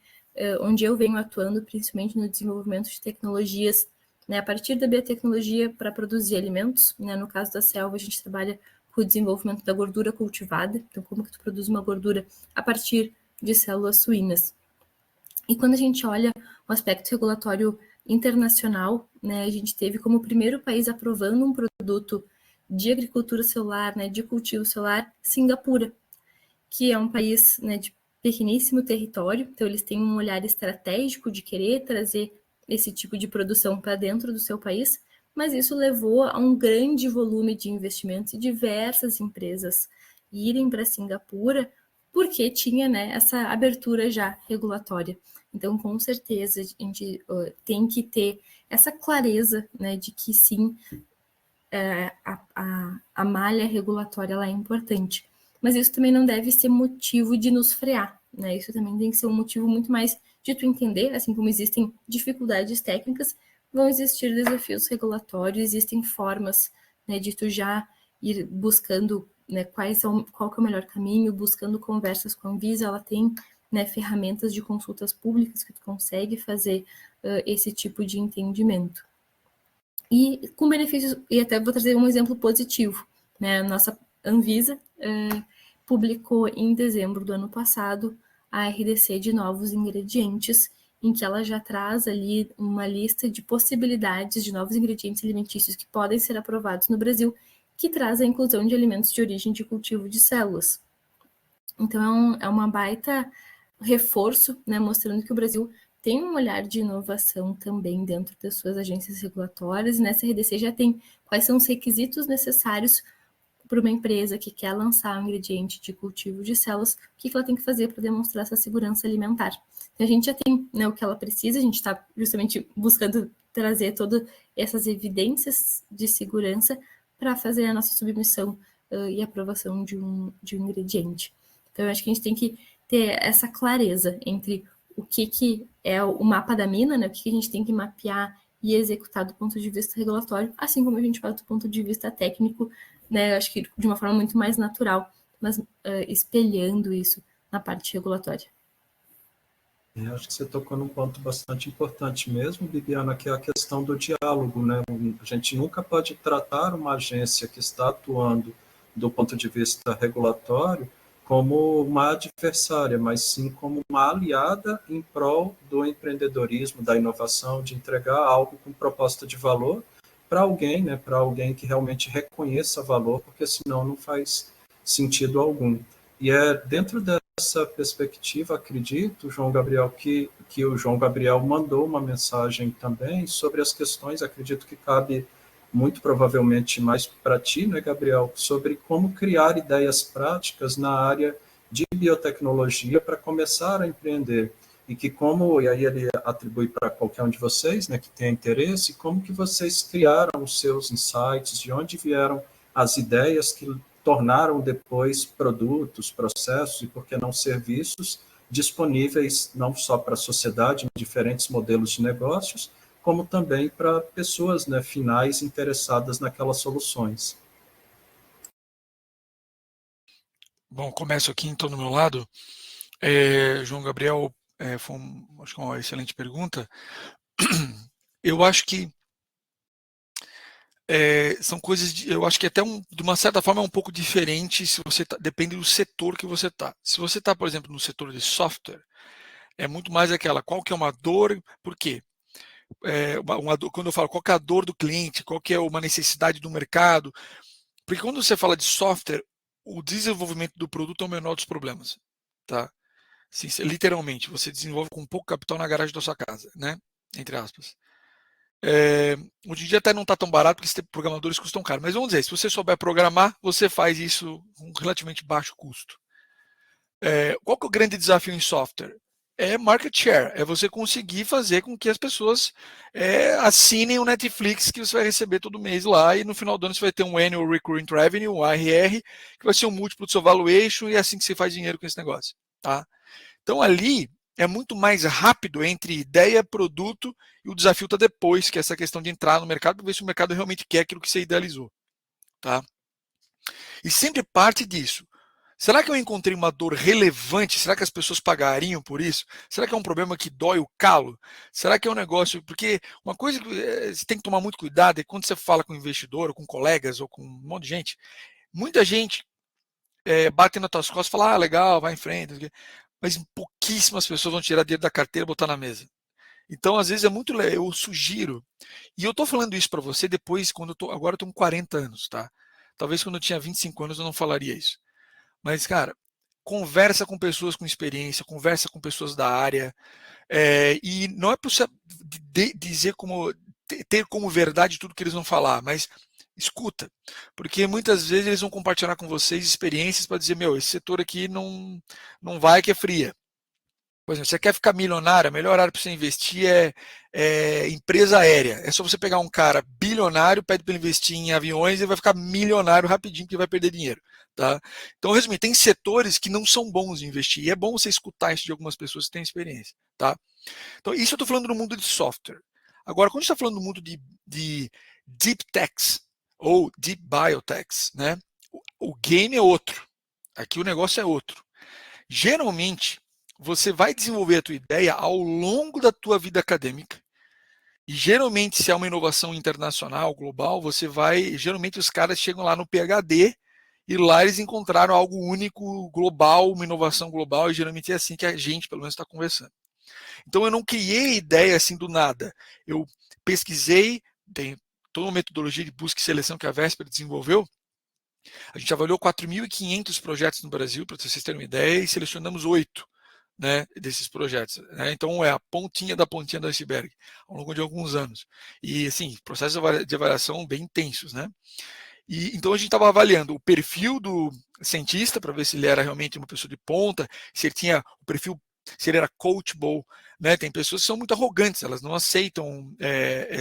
onde eu venho atuando, principalmente no desenvolvimento de tecnologias, né, a partir da biotecnologia para produzir alimentos. Né, no caso da selva, a gente trabalha com o desenvolvimento da gordura cultivada, então como que tu produz uma gordura a partir de células suínas. E quando a gente olha o aspecto regulatório internacional, né, a gente teve como primeiro país aprovando um produto de agricultura celular, né, de cultivo celular, Singapura, que é um país, né, de pequeníssimo território, então eles têm um olhar estratégico de querer trazer esse tipo de produção para dentro do seu país, mas isso levou a um grande volume de investimentos e diversas empresas irem para Singapura, porque tinha, né, essa abertura já regulatória. Então, com certeza, a gente tem que ter essa clareza, né, de que sim, a malha regulatória ela é importante. Mas isso também não deve ser motivo de nos frear, né? Isso também tem que ser um motivo muito mais de tu entender, assim como existem dificuldades técnicas, vão existir desafios regulatórios, existem formas, né, de tu já ir buscando, né, qual que é o melhor caminho, buscando conversas com a Anvisa. Ela tem, né, ferramentas de consultas públicas que tu consegue fazer esse tipo de entendimento. E com benefícios, e até vou trazer um exemplo positivo, né? A nossa Anvisa publicou em dezembro do ano passado a RDC de novos ingredientes, em que ela já traz ali uma lista de possibilidades de novos ingredientes alimentícios que podem ser aprovados no Brasil, que traz a inclusão de alimentos de origem de cultivo de células. Então, é uma baita reforço, né, mostrando que o Brasil tem um olhar de inovação também dentro das suas agências regulatórias, e nessa RDC já tem quais são os requisitos necessários para uma empresa que quer lançar um ingrediente de cultivo de células, o que ela tem que fazer para demonstrar essa segurança alimentar. Então, a gente já tem, né, o que ela precisa, a gente está justamente buscando trazer todas essas evidências de segurança para fazer a nossa submissão e aprovação de um ingrediente. Então, eu acho que a gente tem que ter essa clareza entre o que é o mapa da mina, né, o que a gente tem que mapear e executar do ponto de vista regulatório, assim como a gente faz do ponto de vista técnico, né, eu acho que de uma forma muito mais natural, mas espelhando isso na parte regulatória. Eu acho que você tocou num ponto bastante importante mesmo, Bibiana, que é a questão do diálogo, né? A gente nunca pode tratar uma agência que está atuando do ponto de vista regulatório como uma adversária, mas sim como uma aliada em prol do empreendedorismo, da inovação, de entregar algo com proposta de valor para alguém, né? Para alguém que realmente reconheça valor, porque senão não faz sentido algum. E é dentro dessa perspectiva, acredito, João Gabriel, que o João Gabriel mandou uma mensagem também sobre as questões, acredito que cabe muito provavelmente mais para ti, né, Gabriel, sobre como criar ideias práticas na área de biotecnologia para começar a empreender. E que como, e aí ele atribui para qualquer um de vocês, né, que tenha interesse, como que vocês criaram os seus insights, de onde vieram as ideias que tornaram depois produtos, processos e, por que não, serviços disponíveis não só para a sociedade, em diferentes modelos de negócios, como também para pessoas, né, finais interessadas naquelas soluções. Bom, começo aqui então do meu lado. João Gabriel, acho que é uma excelente pergunta. Eu acho que são coisas, eu acho que até de uma certa forma é um pouco diferente se você depende do setor que você está. Se você está, por exemplo, no setor de software, é muito mais aquela, qual que é uma dor, por quê? Quando eu falo qual que é a dor do cliente, qual que é uma necessidade do mercado, porque quando você fala de software, o desenvolvimento do produto é o menor dos problemas, tá? Assim, literalmente, você desenvolve com pouco capital na garagem da sua casa, né? Entre aspas. Hoje em dia até não está tão barato porque programadores custam caro, mas vamos dizer, se você souber programar, você faz isso com relativamente baixo custo. Qual que é o grande desafio em software? É market share, é você conseguir fazer com que as pessoas assinem o Netflix que você vai receber todo mês lá e no final do ano você vai ter um Annual Recurring Revenue, um ARR, que vai ser um múltiplo do seu valuation e é assim que você faz dinheiro com esse negócio. Tá? Então ali é muito mais rápido entre ideia, produto e o desafio está depois, que é essa questão de entrar no mercado para ver se o mercado realmente quer aquilo que você idealizou. Tá? E sempre parte disso. Será que eu encontrei uma dor relevante? Será que as pessoas pagariam por isso? Será que é um problema que dói o calo? Será que é um negócio... Porque uma coisa que você tem que tomar muito cuidado é quando você fala com investidor, ou com colegas, ou com um monte de gente, muita gente bate nas tuas costas e fala, legal, vai em frente, mas pouquíssimas pessoas vão tirar dinheiro da carteira e botar na mesa. Então, às vezes é muito legal, eu sugiro, e eu estou falando isso para você depois, agora eu estou com 40 anos, tá? Talvez quando eu tinha 25 anos eu não falaria isso. Mas, cara, conversa com pessoas com experiência, conversa com pessoas da área, e não é para você dizer ter como verdade tudo que eles vão falar, mas escuta, porque muitas vezes eles vão compartilhar com vocês experiências para dizer, esse setor aqui não vai que é fria. Por exemplo, você quer ficar milionário, a melhor área para você investir é empresa aérea. É só você pegar um cara bilionário, pede para ele investir em aviões e vai ficar milionário rapidinho porque vai perder dinheiro. Tá? Então, resumindo, tem setores que não são bons de investir. E é bom você escutar isso de algumas pessoas que têm experiência. Tá? Então, isso eu estou falando no mundo de software. Agora, quando a gente está falando no mundo de deep techs ou deep biotechs, né? O game é outro. Aqui o negócio é outro. Geralmente, você vai desenvolver a tua ideia ao longo da tua vida acadêmica. E geralmente, se é uma inovação internacional, global, geralmente os caras chegam lá no PhD e lá eles encontraram algo único, global, uma inovação global, e geralmente é assim que a gente, pelo menos, está conversando. Então, eu não criei ideia assim do nada. Eu pesquisei, tem toda uma metodologia de busca e seleção que a Vesper desenvolveu. A gente avaliou 4.500 projetos no Brasil, para vocês terem uma ideia, e selecionamos 8. né, desses projetos, né? Então é a pontinha da pontinha do iceberg ao longo de alguns anos. E assim, processos de avaliação bem intensos, né? E então a gente estava avaliando o perfil do cientista para ver se ele era realmente uma pessoa de ponta, se ele tinha o perfil, se ele era coachable, né? Tem pessoas que são muito arrogantes, elas não aceitam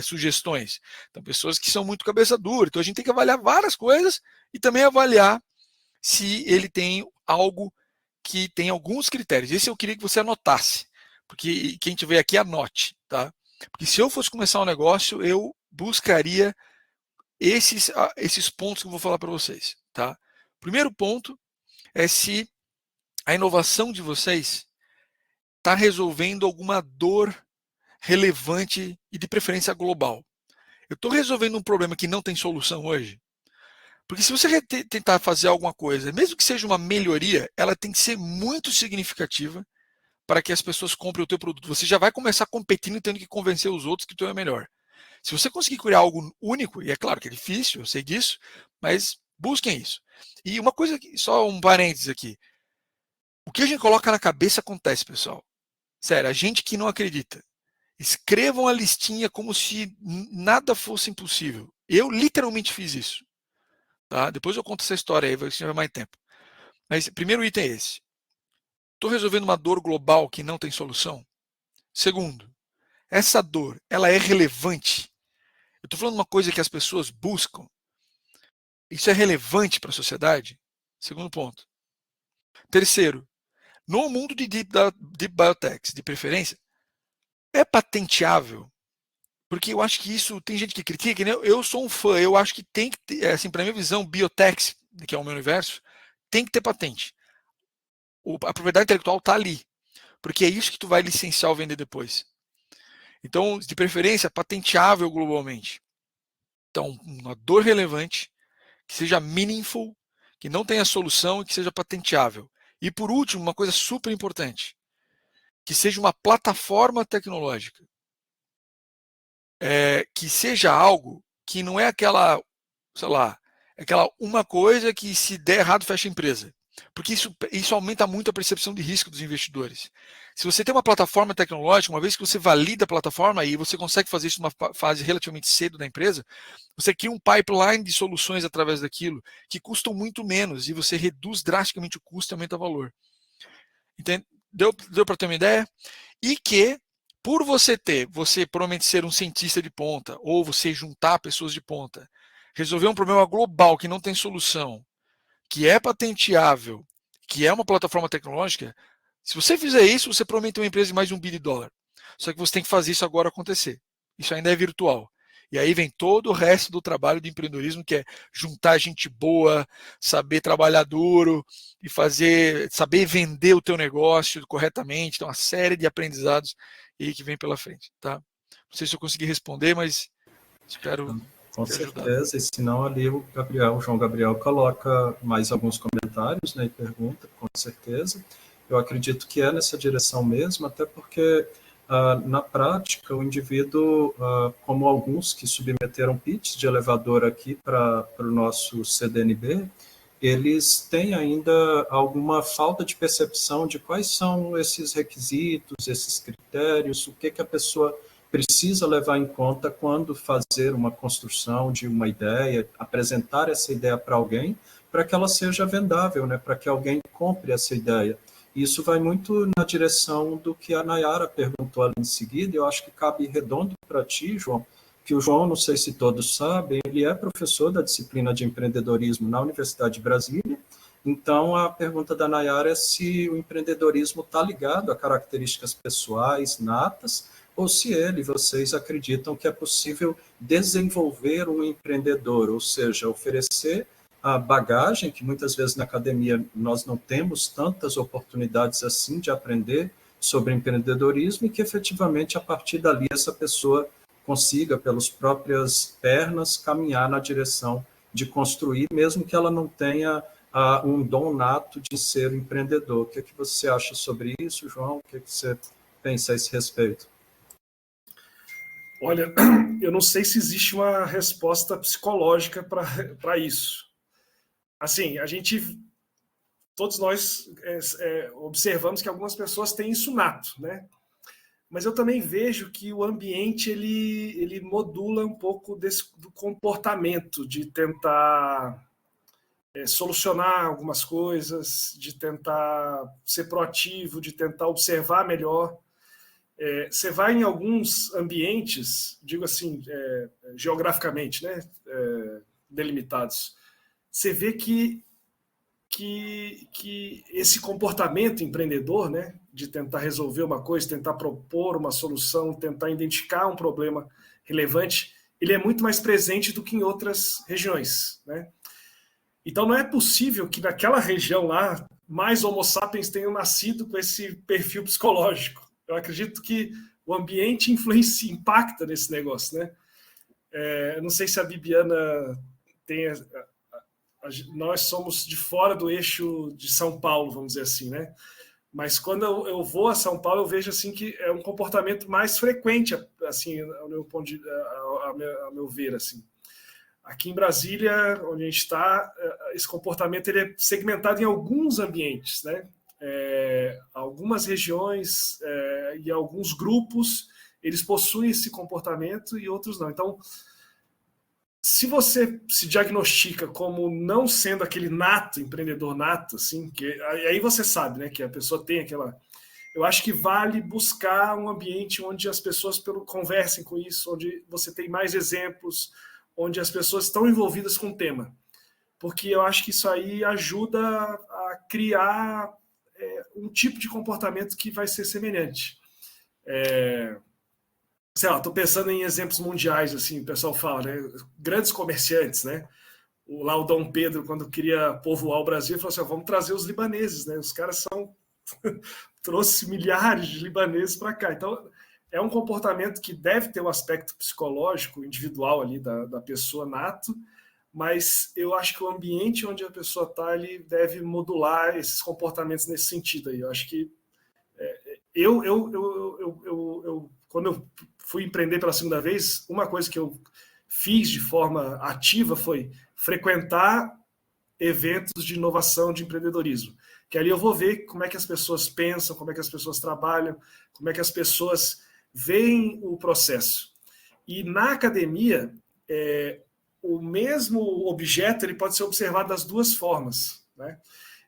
sugestões. Então pessoas que são muito cabeça dura. Então a gente tem que avaliar várias coisas e também avaliar se ele tem algo que tem alguns critérios. Esse eu queria que você anotasse, porque quem tiver aqui anote, tá? Porque se eu fosse começar um negócio, eu buscaria esses pontos que eu vou falar para vocês, tá? Primeiro ponto é se a inovação de vocês está resolvendo alguma dor relevante e de preferência global. Eu estou resolvendo um problema que não tem solução hoje. Porque se você tentar fazer alguma coisa, mesmo que seja uma melhoria, ela tem que ser muito significativa para que as pessoas comprem o teu produto. Você já vai começar competindo e tendo que convencer os outros que o teu é melhor. Se você conseguir criar algo único, e é claro que é difícil, eu sei disso, mas busquem isso. E uma coisa, só um parênteses aqui. O que a gente coloca na cabeça acontece, pessoal. Sério, a gente que não acredita. Escrevam a listinha como se nada fosse impossível. Eu literalmente fiz isso. Tá? Depois eu conto essa história aí, vai ser mais tempo. Mas primeiro item é esse. Estou resolvendo uma dor global que não tem solução? Segundo, essa dor, ela é relevante? Eu estou falando uma coisa que as pessoas buscam. Isso é relevante para a sociedade? Segundo ponto. Terceiro, no mundo de deep biotechs, de preferência, é patenteável? Porque eu acho que isso, tem gente que critica, né? Eu sou um fã, eu acho que tem que ter, assim, para minha visão, biotechs, que é o meu universo, tem que ter patente. A propriedade intelectual está ali, porque é isso que tu vai licenciar ou vender depois. Então, de preferência, patenteável globalmente. Então, uma dor relevante, que seja meaningful, que não tenha solução e que seja patenteável. E por último, uma coisa super importante, que seja uma plataforma tecnológica. Que seja algo que não é aquela, sei lá, aquela uma coisa que se der errado fecha a empresa. Porque isso aumenta muito a percepção de risco dos investidores. Se você tem uma plataforma tecnológica, uma vez que você valida a plataforma e você consegue fazer isso numa fase relativamente cedo da empresa, você cria um pipeline de soluções através daquilo que custam muito menos e você reduz drasticamente o custo e aumenta o valor. Entende? Deu para ter uma ideia? E que, por você provavelmente ser um cientista de ponta, ou você juntar pessoas de ponta, resolver um problema global que não tem solução, que é patenteável, que é uma plataforma tecnológica, se você fizer isso, você provavelmente tem uma empresa de mais de $1 bilhão. Só que você tem que fazer isso agora acontecer. Isso ainda é virtual. E aí vem todo o resto do trabalho de empreendedorismo, que é juntar gente boa, saber trabalhar duro e saber vender o teu negócio corretamente. Então, uma série de aprendizados aí que vem pela frente. Tá? Não sei se eu consegui responder, mas espero com ter certeza, ajudado. e se não, ali o João Gabriel coloca mais alguns comentários, né, e pergunta, com certeza. Eu acredito que é nessa direção mesmo, até porque, na prática, o indivíduo, como alguns que submeteram pitches de elevador aqui para o nosso CDNB, eles têm ainda alguma falta de percepção de quais são esses requisitos, esses critérios, o que a pessoa precisa levar em conta quando fazer uma construção de uma ideia, apresentar essa ideia para alguém, para que ela seja vendável, né? Para que alguém compre essa ideia. Isso vai muito na direção do que a Nayara perguntou ali em seguida, e eu acho que cabe redondo para ti, João, que o João, não sei se todos sabem, ele é professor da disciplina de empreendedorismo na Universidade de Brasília. Então, a pergunta da Nayara é se o empreendedorismo está ligado a características pessoais, natas, ou se vocês acreditam que é possível desenvolver um empreendedor, ou seja, oferecer a bagagem, que muitas vezes na academia nós não temos tantas oportunidades assim de aprender sobre empreendedorismo, e que efetivamente a partir dali essa pessoa consiga, pelas próprias pernas, caminhar na direção de construir, mesmo que ela não tenha um dom nato de ser empreendedor. O que é que você acha sobre isso, João? O que é que você pensa a esse respeito? Olha, eu não sei se existe uma resposta psicológica para isso. Assim, a gente todos nós observamos que algumas pessoas têm isso nato, né? Mas eu também vejo que o ambiente ele modula um pouco do comportamento, de tentar solucionar algumas coisas, de tentar ser proativo, de tentar observar melhor. Você vai em alguns ambientes, digo assim, geograficamente, né, delimitados, você vê que esse comportamento empreendedor, né, de tentar resolver uma coisa, tentar propor uma solução, tentar identificar um problema relevante, ele é muito mais presente do que em outras regiões, né? Então não é possível que naquela região lá mais homo sapiens tenham nascido com esse perfil psicológico. Eu acredito que o ambiente influencia, impacta nesse negócio, né? Não sei se a Bibiana tem... Nós somos de fora do eixo de São Paulo, vamos dizer assim, né? Mas quando eu vou a São Paulo, eu vejo assim que é um comportamento mais frequente, assim, ao meu ver, assim. Aqui em Brasília, onde a gente está, esse comportamento ele é segmentado em alguns ambientes, né? Algumas regiões e alguns grupos, eles possuem esse comportamento e outros não. Então, se você se diagnostica como não sendo aquele empreendedor nato, assim, aí você sabe, né, que a pessoa tem aquela... Eu acho que vale buscar um ambiente onde as pessoas conversem com isso, onde você tem mais exemplos, onde as pessoas estão envolvidas com o tema. Porque eu acho que isso aí ajuda a criar um tipo de comportamento que vai ser semelhante. Sei lá, estou pensando em exemplos mundiais, assim, o pessoal fala, né? Grandes comerciantes, né? Lá o Dom Pedro, quando queria povoar o Brasil, falou assim, vamos trazer os libaneses, né? Os caras trouxe milhares de libaneses para cá. Então, é um comportamento que deve ter um aspecto psicológico, individual ali da pessoa nato, mas eu acho que o ambiente onde a pessoa está, ele deve modular esses comportamentos nesse sentido aí. Eu acho que quando eu fui empreender pela segunda vez, uma coisa que eu fiz de forma ativa foi frequentar eventos de inovação, de empreendedorismo. Que ali eu vou ver como é que as pessoas pensam, como é que as pessoas trabalham, como é que as pessoas veem o processo. E na academia, o mesmo objeto ele pode ser observado das duas formas, né?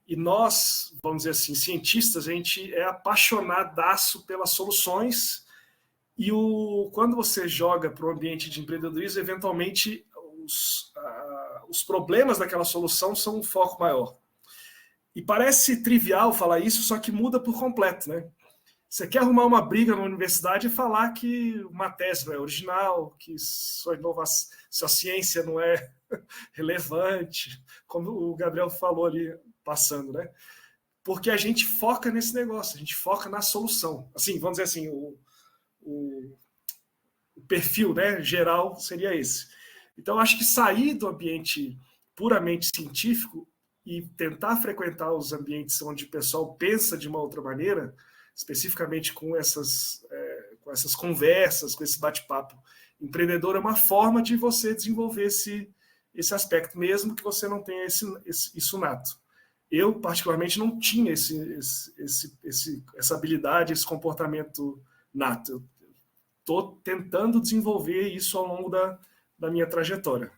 E nós, vamos dizer assim, cientistas, a gente é apaixonadaço pelas soluções e quando você joga para o ambiente de empreendedorismo, eventualmente os problemas daquela solução são um foco maior. E parece trivial falar isso, só que muda por completo, né? Você quer arrumar uma briga na universidade e falar que uma tese não é original, que sua ciência não é relevante, como o Gabriel falou ali, passando, né? Porque a gente foca nesse negócio, a gente foca na solução. Assim, vamos dizer assim, o perfil, né, geral seria esse. Então, acho que sair do ambiente puramente científico e tentar frequentar os ambientes onde o pessoal pensa de uma outra maneira, especificamente com essas conversas, com esse bate-papo empreendedor, é uma forma de você desenvolver esse aspecto, mesmo que você não tenha isso nato. Eu, particularmente, não tinha essa habilidade, esse comportamento nato. Eu estou tentando desenvolver isso ao longo da minha trajetória.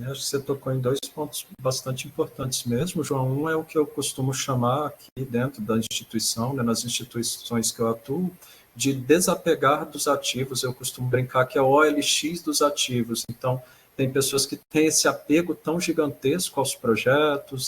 Acho que você tocou em 2 pontos bastante importantes mesmo, João. Um é o que eu costumo chamar aqui dentro da instituição, né, nas instituições que eu atuo, de desapegar dos ativos. Eu costumo brincar que é o OLX dos ativos. Então, tem pessoas que têm esse apego tão gigantesco aos projetos,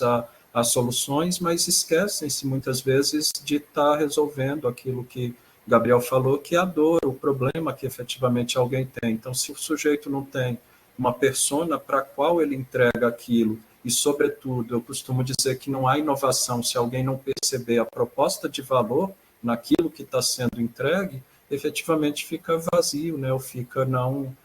às soluções, mas esquecem-se muitas vezes de estar resolvendo aquilo que Gabriel falou, que é a dor, o problema que efetivamente alguém tem. Então, se o sujeito não tem uma persona para a qual ele entrega aquilo, e, sobretudo, eu costumo dizer que não há inovação se alguém não perceber a proposta de valor naquilo que está sendo entregue, efetivamente fica vazio, né? Ou fica não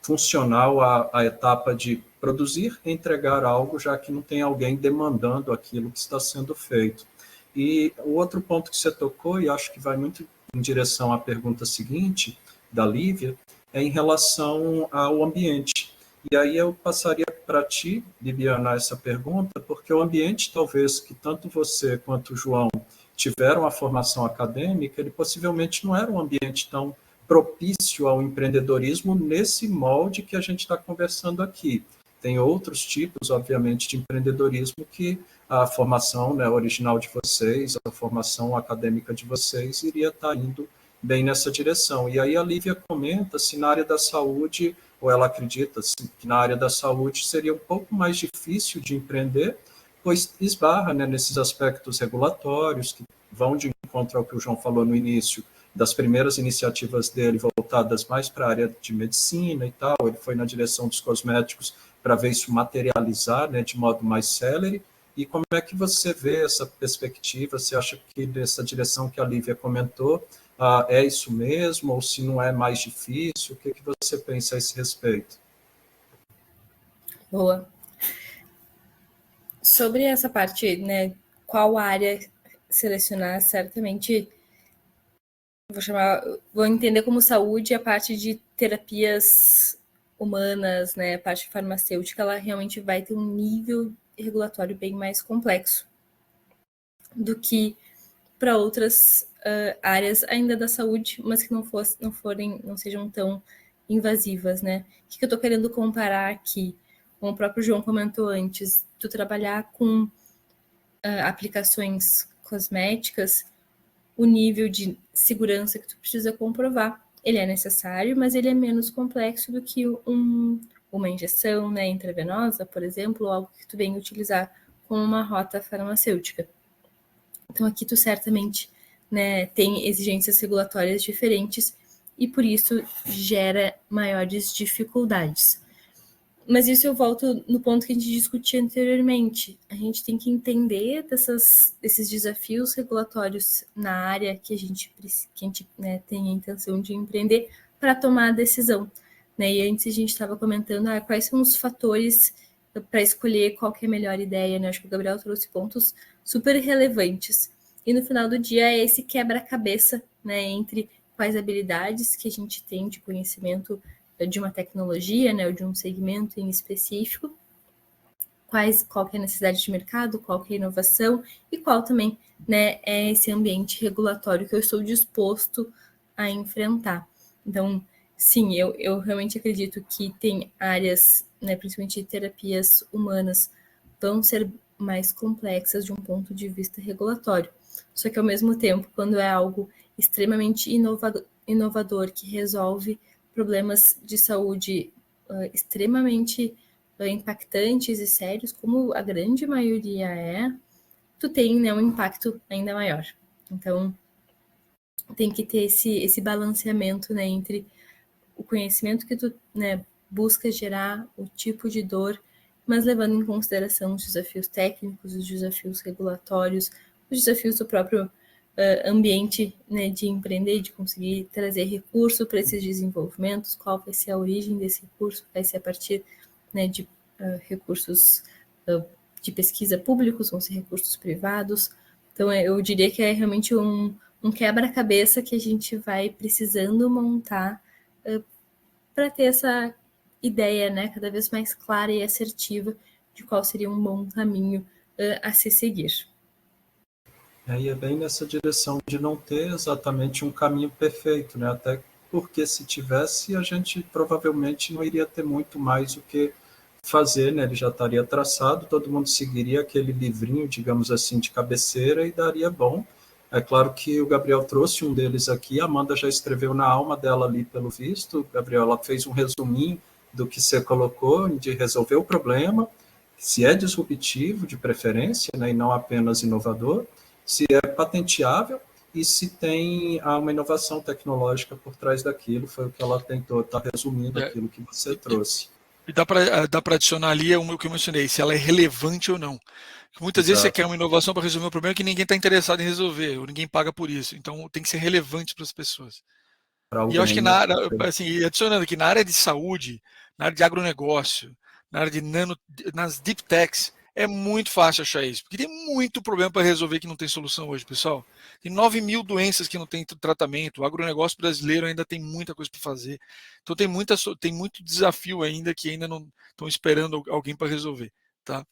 funcional à etapa de produzir e entregar algo, já que não tem alguém demandando aquilo que está sendo feito. E o outro ponto que você tocou, e acho que vai muito em direção à pergunta seguinte, da Lívia, é em relação ao ambiente. E aí eu passaria para ti, Bibiana, essa pergunta, porque o ambiente, talvez, que tanto você quanto o João tiveram a formação acadêmica, ele possivelmente não era um ambiente tão propício ao empreendedorismo nesse molde que a gente está conversando aqui. Tem outros tipos, obviamente, de empreendedorismo que a formação, né, original de vocês, a formação acadêmica de vocês iria estar indo bem nessa direção. E aí a Lívia comenta se na área da saúde, ou ela acredita que na área da saúde seria um pouco mais difícil de empreender, pois esbarra, né, nesses aspectos regulatórios que vão de encontro ao que o João falou no início, das primeiras iniciativas dele voltadas mais para a área de medicina e tal. Ele foi na direção dos cosméticos para ver isso materializar, né, de modo mais célere. E como é que você vê essa perspectiva? Você acha que nessa direção que a Lívia comentou, é isso mesmo? Ou se não é mais difícil? O que você pensa a esse respeito? Boa. Sobre essa parte, né, qual área selecionar, certamente vou entender como saúde a parte de terapias humanas, né, a parte farmacêutica, ela realmente vai ter um nível regulatório bem mais complexo do que para outras áreas ainda da saúde, mas que não sejam tão invasivas, né? O que eu estou querendo comparar aqui? Como o próprio João comentou antes, tu trabalhar com aplicações cosméticas, o nível de segurança que tu precisa comprovar, ele é necessário, mas ele é menos complexo do que uma injeção, né, intravenosa, por exemplo, ou algo que tu vem utilizar como uma rota farmacêutica. Então, aqui tu certamente, né, tem exigências regulatórias diferentes e, por isso, gera maiores dificuldades. Mas isso eu volto no ponto que a gente discutia anteriormente. A gente tem que entender desses desafios regulatórios na área que a gente né, tem a intenção de empreender para tomar a decisão. Né? E antes a gente estava comentando quais são os fatores para escolher qual que é a melhor ideia. Né? Acho que o Gabriel trouxe pontos super relevantes. E no final do dia é esse quebra-cabeça, né, entre quais habilidades que a gente tem de conhecimento de uma tecnologia, né, ou de um segmento em específico, qual que é a necessidade de mercado, qual que é a inovação e qual também, né, é esse ambiente regulatório que eu estou disposto a enfrentar. Então, sim, eu realmente acredito que tem áreas, né, principalmente terapias humanas, vão ser mais complexas de um ponto de vista regulatório. Só que, ao mesmo tempo, quando é algo extremamente inovador que resolve problemas de saúde extremamente impactantes e sérios, como a grande maioria tu tem, né, um impacto ainda maior. Então, tem que ter esse balanceamento, né, entre o conhecimento que tu, né, busca gerar, o tipo de dor, mas levando em consideração os desafios técnicos, os desafios regulatórios, os desafios do próprio ambiente, né, de empreender, de conseguir trazer recurso para esses desenvolvimentos, qual vai ser a origem desse recurso, vai ser a partir, né, de recursos de pesquisa públicos, vão ser recursos privados. Então, eu diria que é realmente um quebra-cabeça que a gente vai precisando montar para ter essa ideia, né, cada vez mais clara e assertiva de qual seria um bom caminho a se seguir. E é bem nessa direção de não ter exatamente um caminho perfeito, né? Até porque se tivesse, a gente provavelmente não iria ter muito mais o que fazer, né? Ele já estaria traçado, todo mundo seguiria aquele livrinho, digamos assim, de cabeceira e daria bom. É claro que o Gabriel trouxe um deles aqui, a Amanda já escreveu na alma dela ali, pelo visto. Gabriel, ela fez um resuminho do que você colocou, de resolver o problema, se é disruptivo, de preferência, né, e não apenas inovador, se é patenteável e se tem uma inovação tecnológica por trás daquilo. Foi o que ela tentou estar resumindo aquilo que você trouxe. E dá para adicionar ali o que eu mencionei, se ela é relevante ou não. Muitas vezes você quer uma inovação para resolver um problema que ninguém está interessado em resolver, ou ninguém paga por isso. Então tem que ser relevante para as pessoas. E eu acho que assim, adicionando aqui, na área de saúde, na área de agronegócio, na área de nas deep techs, É muito fácil achar isso, porque tem muito problema para resolver que não tem solução hoje, pessoal. Tem 9 mil doenças que não tem tratamento, o agronegócio brasileiro ainda tem muita coisa para fazer. Então tem muito desafio ainda que ainda não estão esperando alguém para resolver, tá?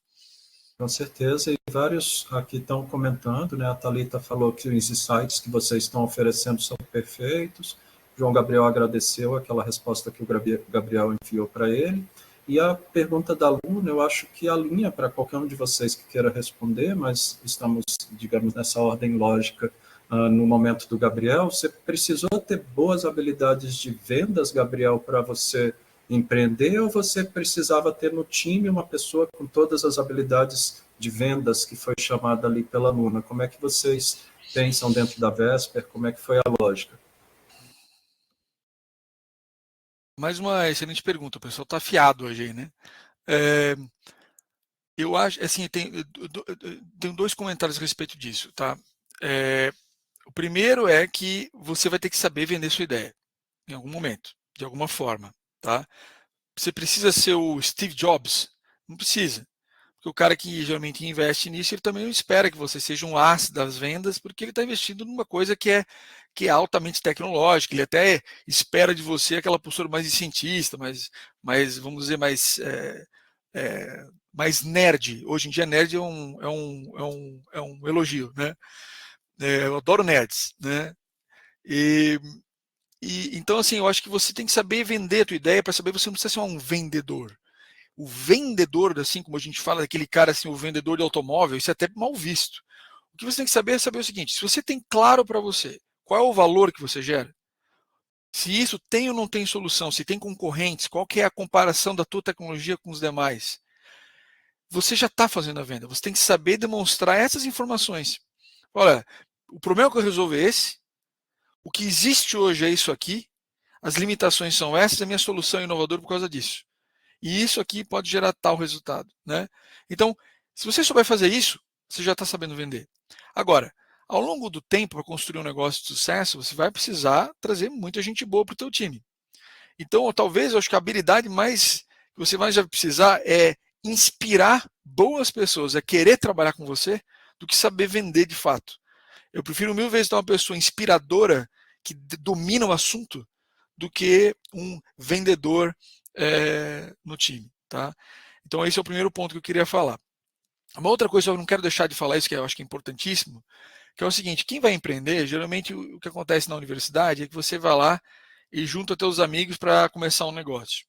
Com certeza, e vários aqui estão comentando, né? A Thalita falou que os insights que vocês estão oferecendo são perfeitos. João Gabriel agradeceu aquela resposta que o Gabriel enviou para ele. E a pergunta da aluna, eu acho que alinha para qualquer um de vocês que queira responder, mas estamos, digamos, nessa ordem lógica no momento do Gabriel. Você precisou ter boas habilidades de vendas, Gabriel, para você empreender, ou você precisava ter no time uma pessoa com todas as habilidades de vendas que foi chamada ali pela aluna? Como é que vocês pensam dentro da Vesper? Como é que foi a lógica? Mais uma excelente pergunta, o pessoal está afiado hoje aí, né? Eu acho, assim, tenho 2 comentários a respeito disso, tá? O primeiro é que você vai ter que saber vender sua ideia, em algum momento, de alguma forma, tá? Você precisa ser o Steve Jobs? Não precisa. Porque o cara que geralmente investe nisso, ele também não espera que você seja um as das vendas, porque ele está investindo numa coisa que é altamente tecnológica, ele até espera de você aquela postura mais de cientista, mais vamos dizer, mais nerd. Hoje em dia, nerd é um elogio, né? Eu adoro nerds, né? E então, assim, eu acho que você tem que saber vender a tua ideia para saber, você não precisa ser um vendedor. O vendedor, assim como a gente fala daquele cara, assim, o vendedor de automóvel, isso é até mal visto. O que você tem que saber é saber o seguinte: se você tem claro para você qual é o valor que você gera, se isso tem ou não tem solução, se tem concorrentes, qual que é a comparação da tua tecnologia com os demais, você já está fazendo a venda. Você tem que saber demonstrar essas informações. Olha, o problema que eu resolvo é esse, o que existe hoje é isso aqui, as limitações são essas, a minha solução é inovadora por causa disso. E isso aqui pode gerar tal resultado, né? Então, se você souber fazer isso, você já está sabendo vender. Agora, ao longo do tempo, para construir um negócio de sucesso, você vai precisar trazer muita gente boa para o teu time. Então, talvez, eu acho que a habilidade mais que você mais vai precisar é inspirar boas pessoas a querer trabalhar com você do que saber vender de fato. Eu prefiro 1000 vezes ter uma pessoa inspiradora que domina o assunto do que um vendedor no time, tá? Então esse é o primeiro ponto que eu queria falar. Uma outra coisa, eu não quero deixar de falar isso, que eu acho que é importantíssimo, que é o seguinte: quem vai empreender, geralmente o que acontece na universidade é que você vai lá e junta teus amigos para começar um negócio.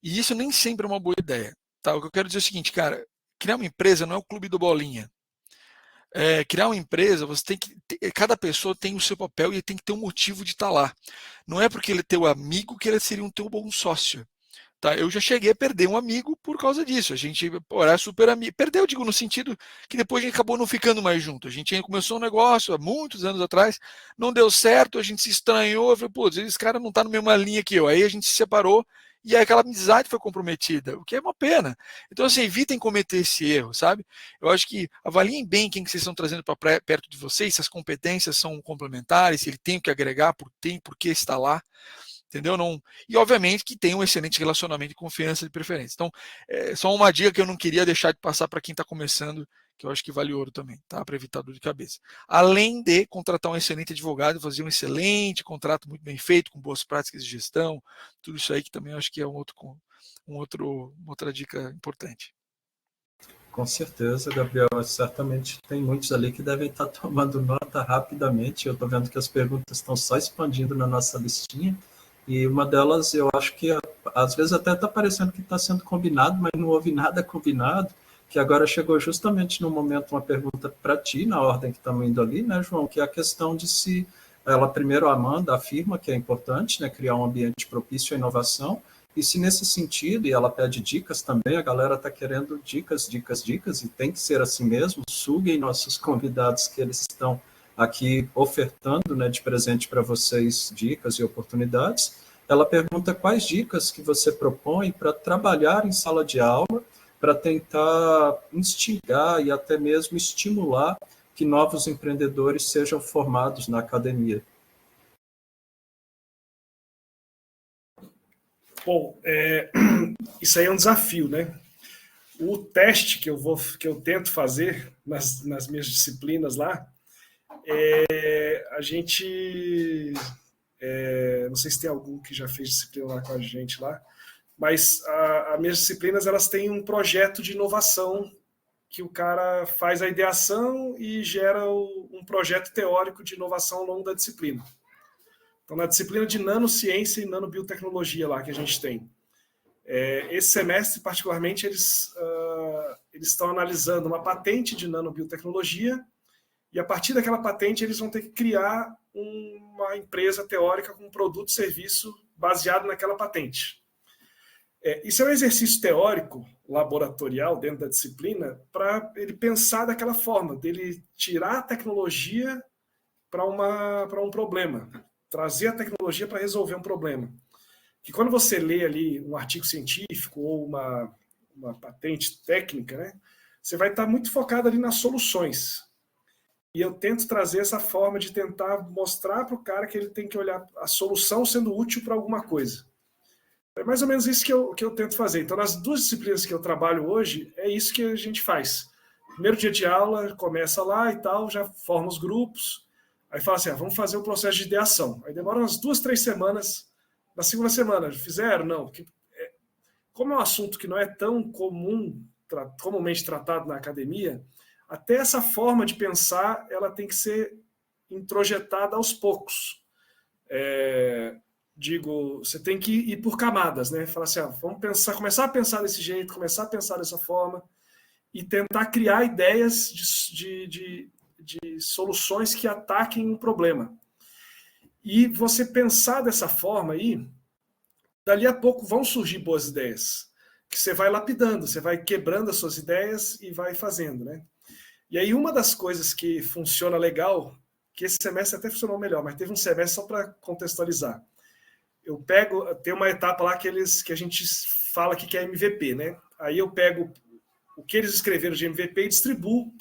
E isso nem sempre é uma boa ideia, tá? O que eu quero dizer é o seguinte, cara: criar uma empresa não é o clube do bolinha. Criar uma empresa, você tem que cada pessoa tem o seu papel e tem que ter um motivo de estar lá. Não é porque ele é teu amigo que ele seria um teu bom sócio. Tá? Eu já cheguei a perder um amigo por causa disso. A gente era super amigo. Perdeu, digo, no sentido que depois a gente acabou não ficando mais junto. A gente começou um negócio há muitos anos atrás, não deu certo, a gente se estranhou. Eu falei, pô, esse cara não está na mesma linha que eu. Aí a gente se separou e aí aquela amizade foi comprometida, o que é uma pena. Então, assim, evitem cometer esse erro, sabe? Eu acho que avaliem bem quem que vocês estão trazendo para perto de vocês, se as competências são complementares, se ele tem o que agregar, por que está lá. Entendeu? Não... E obviamente que tem um excelente relacionamento de confiança de preferência. Então, só uma dica que eu não queria deixar de passar para quem está começando, que eu acho que vale ouro também, tá? Para evitar dor de cabeça. Além de contratar um excelente advogado, fazer um excelente contrato muito bem feito, com boas práticas de gestão, tudo isso aí que também eu acho que é uma outra dica importante. Com certeza, Gabriel. Certamente tem muitos ali que devem estar tomando nota rapidamente. Eu estou vendo que as perguntas estão só expandindo na nossa listinha. E uma delas, eu acho que às vezes até está parecendo que está sendo combinado, mas não houve nada combinado, que agora chegou justamente no momento uma pergunta para ti, na ordem que estamos indo ali, né, João, que é a questão de se ela primeiro, a Amanda afirma que é importante, né, criar um ambiente propício à inovação, e se nesse sentido, e ela pede dicas também, a galera está querendo dicas, e tem que ser assim mesmo, suguem nossos convidados que eles estão aqui ofertando, né, de presente para vocês dicas e oportunidades. Ela pergunta quais dicas que você propõe para trabalhar em sala de aula, para tentar instigar e até mesmo estimular que novos empreendedores sejam formados na academia. Bom, isso aí é um desafio, né? O teste que eu tento fazer nas minhas disciplinas lá, a gente... não sei se tem algum que já fez disciplina lá com a gente lá, mas as minhas disciplinas, elas têm um projeto de inovação que o cara faz a ideação e gera um projeto teórico de inovação ao longo da disciplina. Então, na disciplina de nanociência e nanobiotecnologia lá que a gente tem, esse semestre, particularmente, eles estão analisando uma patente de nanobiotecnologia e, a partir daquela patente, eles vão ter que criar uma empresa teórica com um produto e serviço baseado naquela patente. Isso é um exercício teórico, laboratorial, dentro da disciplina, para ele pensar daquela forma, dele tirar a tecnologia para um problema, trazer a tecnologia para resolver um problema. Que quando você lê ali um artigo científico ou uma patente técnica, né, você vai estar muito focado ali nas soluções. E eu tento trazer essa forma de tentar mostrar para o cara que ele tem que olhar a solução sendo útil para alguma coisa. É mais ou menos isso que eu tento fazer. Então, nas duas disciplinas que eu trabalho hoje, é isso que a gente faz. Primeiro dia de aula, começa lá e tal, já forma os grupos, aí fala assim, vamos fazer o processo de ideação. Aí demora umas 2, 3 semanas. Na segunda semana, fizeram? Não. Como é um assunto que não é tão comumente tratado na academia, até essa forma de pensar, ela tem que ser introjetada aos poucos. Você tem que ir por camadas, né? Falar assim, vamos começar a pensar desse jeito, começar a pensar dessa forma e tentar criar ideias de soluções que ataquem um problema. E você pensar dessa forma aí, dali a pouco vão surgir boas ideias, que você vai lapidando, você vai quebrando as suas ideias e vai fazendo, né? E aí uma das coisas que funciona legal, que esse semestre até funcionou melhor, mas teve um semestre só para contextualizar. Tem uma etapa lá que a gente fala aqui que é MVP, né? Aí eu pego o que eles escreveram de MVP e distribuo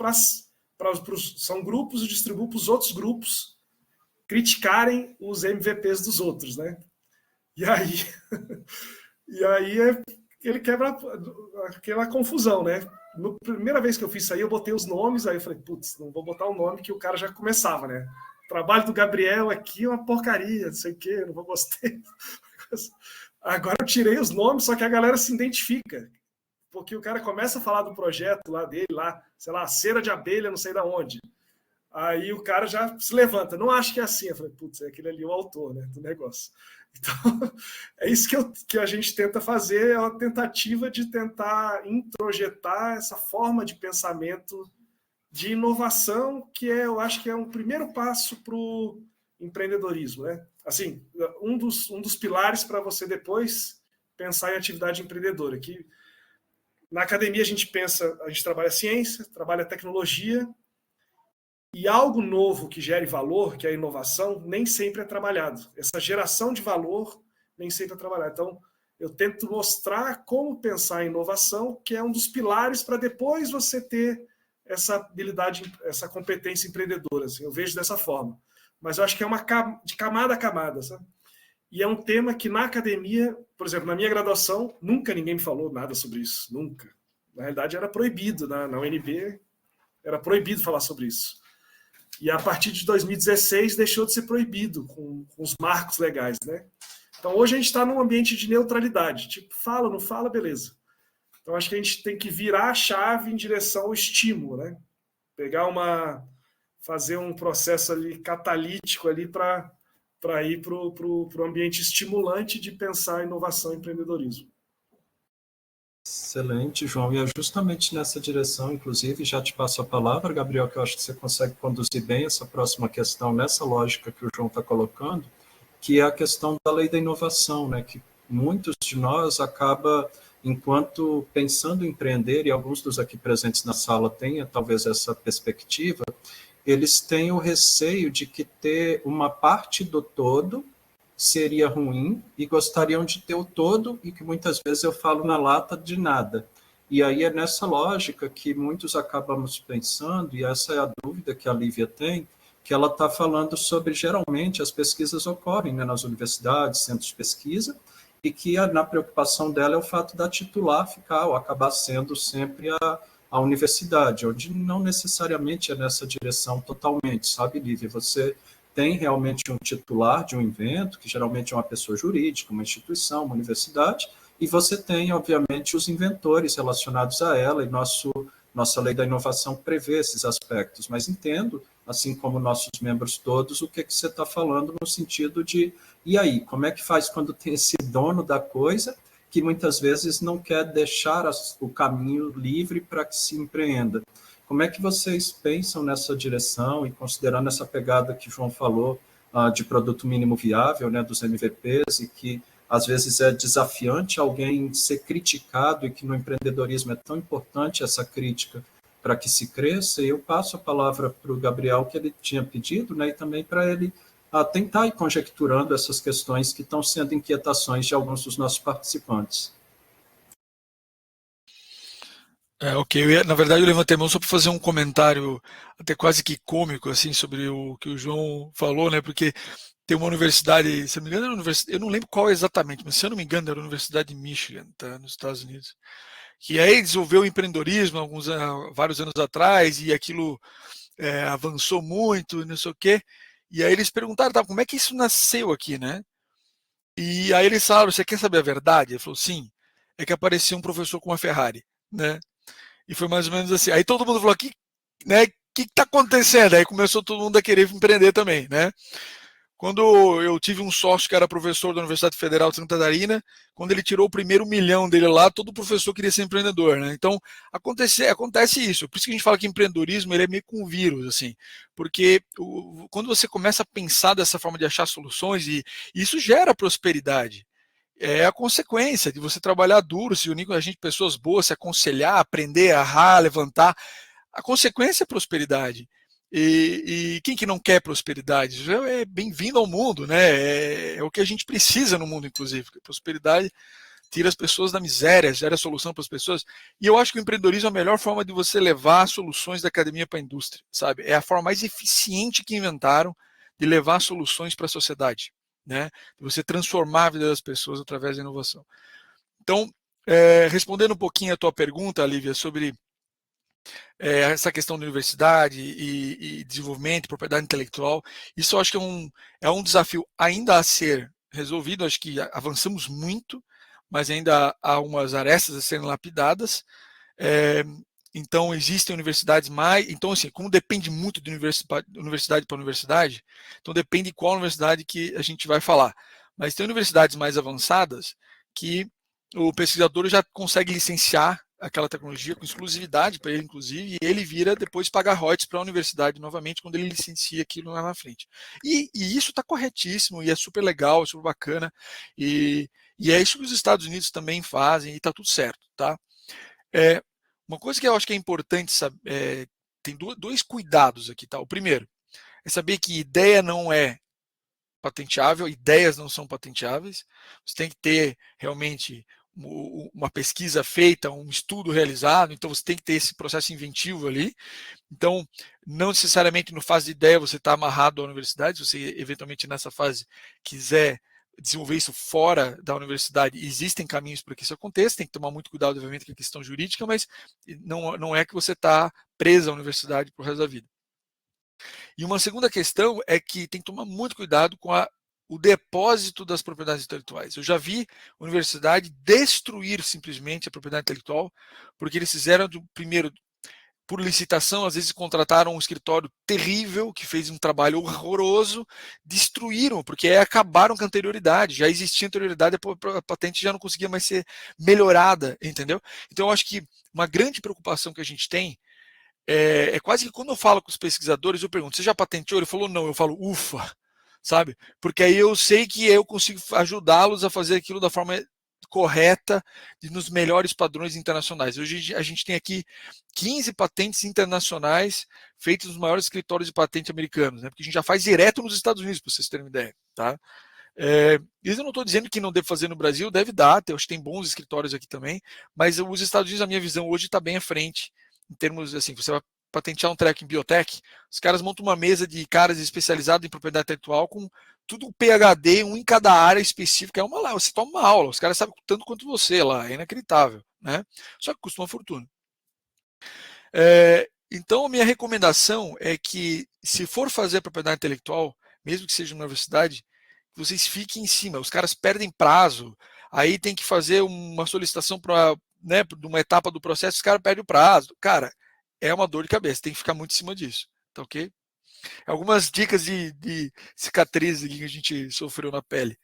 são grupos e distribuo para os outros grupos criticarem os MVPs dos outros, né? E aí ele quebra aquela confusão, né? Na primeira vez que eu fiz isso aí, eu botei os nomes, aí eu falei, putz, não vou botar o nome que o cara já começava, né? O trabalho do Gabriel aqui é uma porcaria, não sei o quê, não vou gostar. Agora eu tirei os nomes, só que a galera se identifica. Porque o cara começa a falar do projeto lá dele, sei lá, cera de abelha, não sei de onde. Aí o cara já se levanta, não acho que é assim. Eu falei, putz, é aquele ali o autor, né, do negócio. Então, é isso que a gente tenta fazer, é uma tentativa de tentar introjetar essa forma de pensamento de inovação, que eu acho que é um primeiro passo para o empreendedorismo, né? Assim, um dos pilares para você depois pensar em atividade empreendedora, que na academia a gente trabalha ciência, trabalha tecnologia, e algo novo que gere valor, que é a inovação, nem sempre é trabalhado. Essa geração de valor nem sempre é trabalhada. Então, eu tento mostrar como pensar em inovação, que é um dos pilares para depois você ter essa habilidade, essa competência empreendedora. Assim, eu vejo dessa forma. Mas eu acho que é de camada a camada, sabe? E é um tema que na academia, por exemplo, na minha graduação, nunca ninguém me falou nada sobre isso. Nunca. Na realidade, era proibido. Na UNB, era proibido falar sobre isso. E a partir de 2016 deixou de ser proibido com os marcos legais, né? Então hoje a gente está num ambiente de neutralidade, tipo, fala, não fala, beleza. Então acho que a gente tem que virar a chave em direção ao estímulo, né? Fazer um processo ali catalítico ali para ir para o ambiente estimulante de pensar inovação e empreendedorismo. Excelente, João. E é justamente nessa direção, inclusive, já te passo a palavra, Gabriel, que eu acho que você consegue conduzir bem essa próxima questão nessa lógica que o João está colocando, que é a questão da lei da inovação, né? Que muitos de nós acaba, enquanto pensando em empreender, e alguns dos aqui presentes na sala têm talvez essa perspectiva, eles têm o receio de que ter uma parte do todo seria ruim e gostariam de ter o todo, e que muitas vezes eu falo na lata de nada. E aí é nessa lógica que muitos acabamos pensando, e essa é a dúvida que a Lívia tem, que ela está falando sobre, geralmente, as pesquisas ocorrem, né, nas universidades, centros de pesquisa, e que na preocupação dela é o fato da titular ficar ou acabar sendo sempre a universidade, onde não necessariamente é nessa direção totalmente, sabe, Lívia? Você tem realmente um titular de um evento, que geralmente é uma pessoa jurídica, uma instituição, uma universidade, e você tem, obviamente, os inventores relacionados a ela, e nossa lei da inovação prevê esses aspectos, mas entendo, assim como nossos membros todos, o que você está falando no sentido de, e aí, como é que faz quando tem esse dono da coisa, que muitas vezes não quer deixar o caminho livre para que se empreenda? Como é que vocês pensam nessa direção e considerando essa pegada que o João falou de produto mínimo viável, né, dos MVPs, e que às vezes é desafiante alguém ser criticado e que no empreendedorismo é tão importante essa crítica para que se cresça? E eu passo a palavra para o Gabriel, que ele tinha pedido, né, e também para ele tentar ir conjecturando essas questões que estão sendo inquietações de alguns dos nossos participantes. Ok, na verdade eu levantei a mão só para fazer um comentário até quase que cômico assim, sobre o que o João falou, né? Porque tem uma universidade, se não me engano, eu não lembro qual exatamente, mas se eu não me engano era a Universidade de Michigan, tá, nos Estados Unidos, que aí desenvolveu o empreendedorismo vários anos atrás, e aquilo avançou muito, não sei o quê, e aí eles perguntaram, tá, como é que isso nasceu aqui, né? E aí eles falaram, você quer saber a verdade? Ele falou, sim, é que aparecia um professor com uma Ferrari, né? E foi mais ou menos assim. Aí todo mundo falou, né, que está acontecendo? Aí começou todo mundo a querer empreender também, né? Quando eu tive um sócio que era professor da Universidade Federal de Santa Catarina, quando ele tirou o primeiro milhão dele lá, todo professor queria ser empreendedor, né? Então, acontece isso. Por isso que a gente fala que empreendedorismo ele é meio com um vírus, assim. Porque quando você começa a pensar dessa forma de achar soluções, e isso gera prosperidade. É a consequência de você trabalhar duro, se unir com a gente, pessoas boas, se aconselhar, aprender, errar, levantar. A consequência é prosperidade. E quem que não quer prosperidade? Isso é bem-vindo ao mundo, né? É o que a gente precisa no mundo, inclusive. Prosperidade tira as pessoas da miséria, gera solução para as pessoas. E eu acho que o empreendedorismo é a melhor forma de você levar soluções da academia para a indústria, sabe? É a forma mais eficiente que inventaram de levar soluções para a sociedade, né? De você transformar a vida das pessoas através da inovação. Então, respondendo um pouquinho a tua pergunta, Lívia, sobre essa questão da universidade e desenvolvimento, propriedade intelectual, isso eu acho que é um desafio ainda a ser resolvido. Acho que avançamos muito, mas ainda há umas arestas a serem lapidadas. Então, existem universidades mais... Então, assim, como depende muito de universidade para universidade, então depende de qual universidade que a gente vai falar. Mas tem universidades mais avançadas que o pesquisador já consegue licenciar aquela tecnologia com exclusividade para ele, inclusive, e ele vira depois pagar royalties para a universidade novamente quando ele licencia aquilo lá na frente. E isso está corretíssimo, e é super legal, é super bacana, e é isso que os Estados Unidos também fazem, e está tudo certo, tá? Uma coisa que eu acho que é importante saber, tem dois cuidados aqui, tá? O primeiro é saber que ideia não é patenteável, ideias não são patenteáveis. Você tem que ter realmente uma pesquisa feita, um estudo realizado, então você tem que ter esse processo inventivo ali. Então, não necessariamente no fase de ideia você está amarrado à universidade, se você eventualmente nessa fase quiser desenvolver isso fora da universidade, existem caminhos para que isso aconteça, tem que tomar muito cuidado, obviamente, com a questão jurídica, mas não é que você está preso à universidade para o resto da vida. E uma segunda questão é que tem que tomar muito cuidado com o depósito das propriedades intelectuais. Eu já vi a universidade destruir simplesmente a propriedade intelectual, porque eles fizeram, primeiro, por licitação, às vezes contrataram um escritório terrível, que fez um trabalho horroroso, destruíram, porque acabaram com a anterioridade, já existia anterioridade, a patente já não conseguia mais ser melhorada, entendeu? Então eu acho que uma grande preocupação que a gente tem é quase que quando eu falo com os pesquisadores, eu pergunto, você já patenteou? Ele falou, não. Eu falo, ufa, sabe? Porque aí eu sei que eu consigo ajudá-los a fazer aquilo da forma correta e nos melhores padrões internacionais. Hoje a gente tem aqui 15 patentes internacionais feitas nos maiores escritórios de patente americanos, né? Porque a gente já faz direto nos Estados Unidos, para vocês terem uma ideia, tá? Eu não estou dizendo que não deve fazer no Brasil, deve dar, acho que tem bons escritórios aqui também, mas os Estados Unidos, a minha visão hoje, está bem à frente em termos, assim, você vai patentear um treco em biotech, os caras montam uma mesa de caras especializados em propriedade intelectual com tudo PhD, um em cada área específica. Você toma uma aula, os caras sabem tanto quanto você lá, é inacreditável, né? Só que custa uma fortuna. Então, a minha recomendação é que, se for fazer a propriedade intelectual, mesmo que seja na universidade, vocês fiquem em cima. Os caras perdem prazo, aí tem que fazer uma solicitação para, né, de uma etapa do processo, os caras perdem o prazo. Cara, é uma dor de cabeça, tem que ficar muito em cima disso, tá ok? Algumas dicas de cicatrizes que a gente sofreu na pele.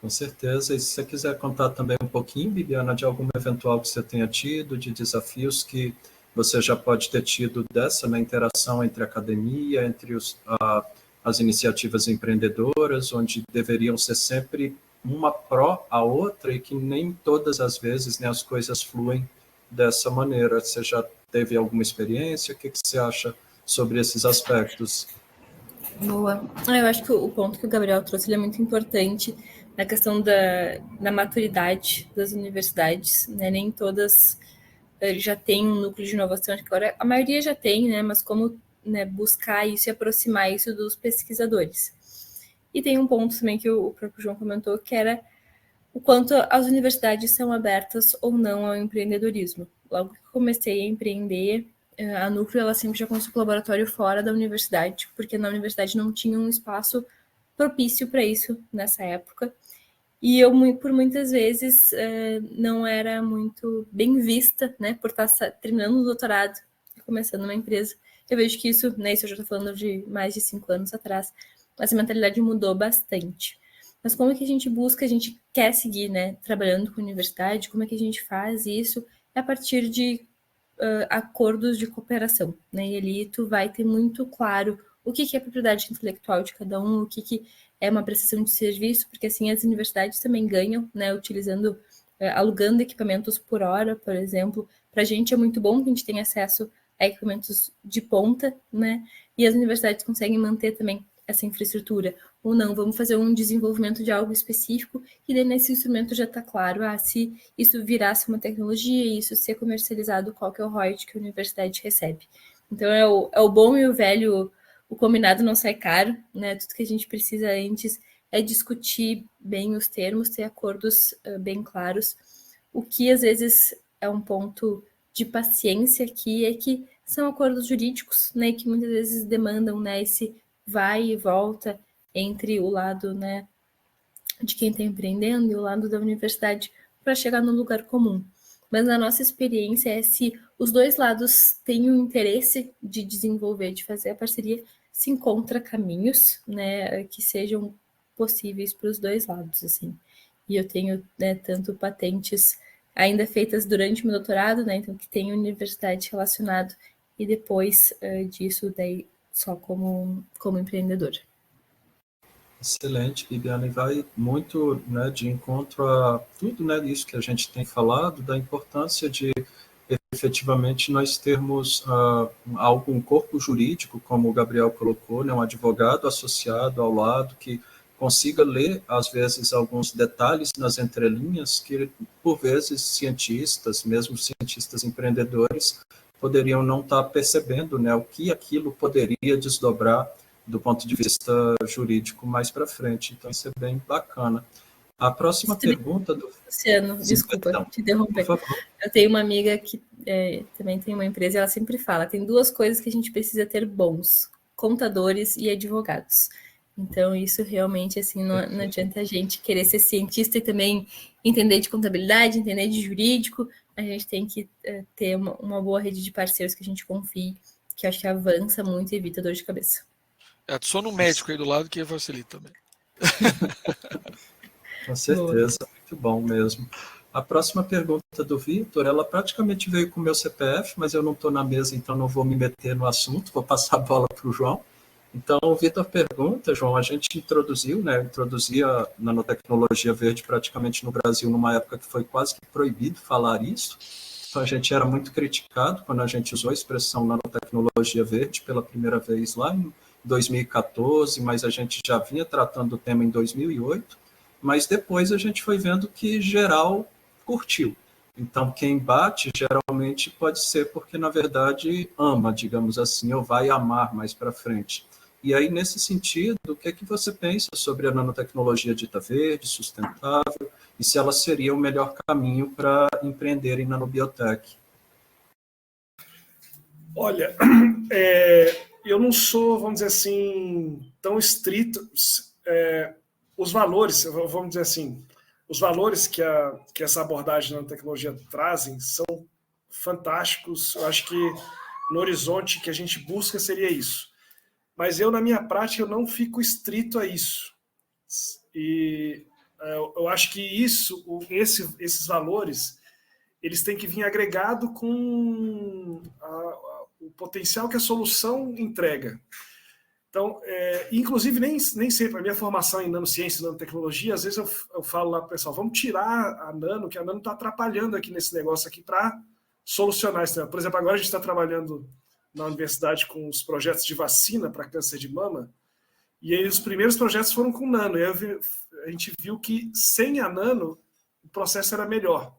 Com certeza. E se você quiser contar também um pouquinho, Bibiana, de algum eventual que você tenha tido, de desafios que você já pode ter tido dessa, na interação entre a academia, entre as iniciativas empreendedoras, onde deveriam ser sempre uma pró a outra e que nem todas as vezes, né, as coisas fluem dessa maneira. Você já teve alguma experiência? O que você acha sobre esses aspectos? Boa. Eu acho que o ponto que o Gabriel trouxe ele é muito importante na questão da maturidade das universidades, né? Nem todas já têm um núcleo de inovação, acho que agora a maioria já tem, né? Mas como, né, buscar isso e aproximar isso dos pesquisadores. E tem um ponto também que o próprio João comentou, que era o quanto as universidades são abertas ou não ao empreendedorismo. Logo que comecei a empreender, a Núcleo ela sempre já construiu laboratório fora da universidade, porque na universidade não tinha um espaço propício para isso nessa época. E eu, por muitas vezes, não era muito bem vista, né, por estar terminando o doutorado e começando uma empresa. Eu vejo que isso, né, isso eu já estou falando de mais de 5 anos atrás, essa mentalidade mudou bastante. Mas como é que a gente busca, a gente quer seguir, né, trabalhando com a universidade, como é que a gente faz isso? É a partir de acordos de cooperação, né? E ali tu vai ter muito claro o que é propriedade intelectual de cada um, o que é uma prestação de serviço, porque assim as universidades também ganham, né? Utilizando, alugando equipamentos por hora, por exemplo. Para a gente é muito bom que a gente tenha acesso a equipamentos de ponta, né? E as universidades conseguem manter também essa infraestrutura. Ou não, vamos fazer um desenvolvimento de algo específico e daí nesse instrumento já está claro, se isso virasse uma tecnologia e isso ser comercializado, qual que é o royalty que a universidade recebe. Então é o bom e o velho, o combinado não sai caro, né? Tudo que a gente precisa antes é discutir bem os termos, ter acordos bem claros. O que às vezes é um ponto de paciência aqui é que são acordos jurídicos, né, que muitas vezes demandam, né, esse vai e volta entre o lado, né, de quem está empreendendo e o lado da universidade para chegar no lugar comum. Mas na nossa experiência é se os dois lados têm o interesse de desenvolver, de fazer a parceria, se encontra caminhos, né, que sejam possíveis para os dois lados, assim. E eu tenho, né, tanto patentes ainda feitas durante o meu doutorado, né, então que tem universidade relacionado, e depois disso daí só como empreendedor. Excelente, Bibiana, e vai muito, né, de encontro a tudo, né, isso que a gente tem falado, da importância de efetivamente nós termos um corpo jurídico, como o Gabriel colocou, né, um advogado associado ao lado que consiga ler, às vezes, alguns detalhes nas entrelinhas que, por vezes, cientistas, mesmo cientistas empreendedores, poderiam não estar percebendo, né, o que aquilo poderia desdobrar do ponto de vista jurídico mais para frente. Então, isso é bem bacana. A próxima pergunta do... Luciano, desculpa te interromper. Eu tenho uma amiga que também tem uma empresa e ela sempre fala, tem duas coisas que a gente precisa ter bons, contadores e advogados. Então, isso realmente, assim, não adianta a gente querer ser cientista e também entender de contabilidade, entender de jurídico. A gente tem que ter uma boa rede de parceiros que a gente confie, que eu acho que avança muito e evita dor de cabeça. Adiciona um médico aí do lado que facilita também. Com certeza, muito bom mesmo. A próxima pergunta do Vitor, ela praticamente veio com o meu CPF, mas eu não estou na mesa, então não vou me meter no assunto, vou passar a bola para o João. Então, o Vitor pergunta, João, a gente introduzia nanotecnologia verde praticamente no Brasil numa época que foi quase que proibido falar isso. Então, a gente era muito criticado quando a gente usou a expressão nanotecnologia verde pela primeira vez lá em 2014, mas a gente já vinha tratando do tema em 2008, mas depois a gente foi vendo que geral curtiu. Então, quem bate, geralmente, pode ser porque, na verdade, ama, digamos assim, ou vai amar mais para frente. E aí, nesse sentido, o que é que você pensa sobre a nanotecnologia dita verde, sustentável, e se ela seria o melhor caminho para empreender em nanobiotech? Olha, eu não sou, vamos dizer assim, tão estrito. Os valores, vamos dizer assim, os valores que essa abordagem de nanotecnologia trazem são fantásticos. Eu acho que no horizonte que a gente busca seria isso. Mas eu, na minha prática, eu não fico estrito a isso. E eu acho que esses valores, eles têm que vir agregado com o potencial que a solução entrega. Então, inclusive, nem sempre a minha formação em nanociência e nanotecnologia, às vezes eu falo lá para o pessoal, vamos tirar a nano, que a nano está atrapalhando aqui nesse negócio aqui para solucionar isso. Por exemplo, agora a gente está trabalhando na universidade com os projetos de vacina para câncer de mama, e aí os primeiros projetos foram com nano, e aí a gente viu que sem a nano o processo era melhor.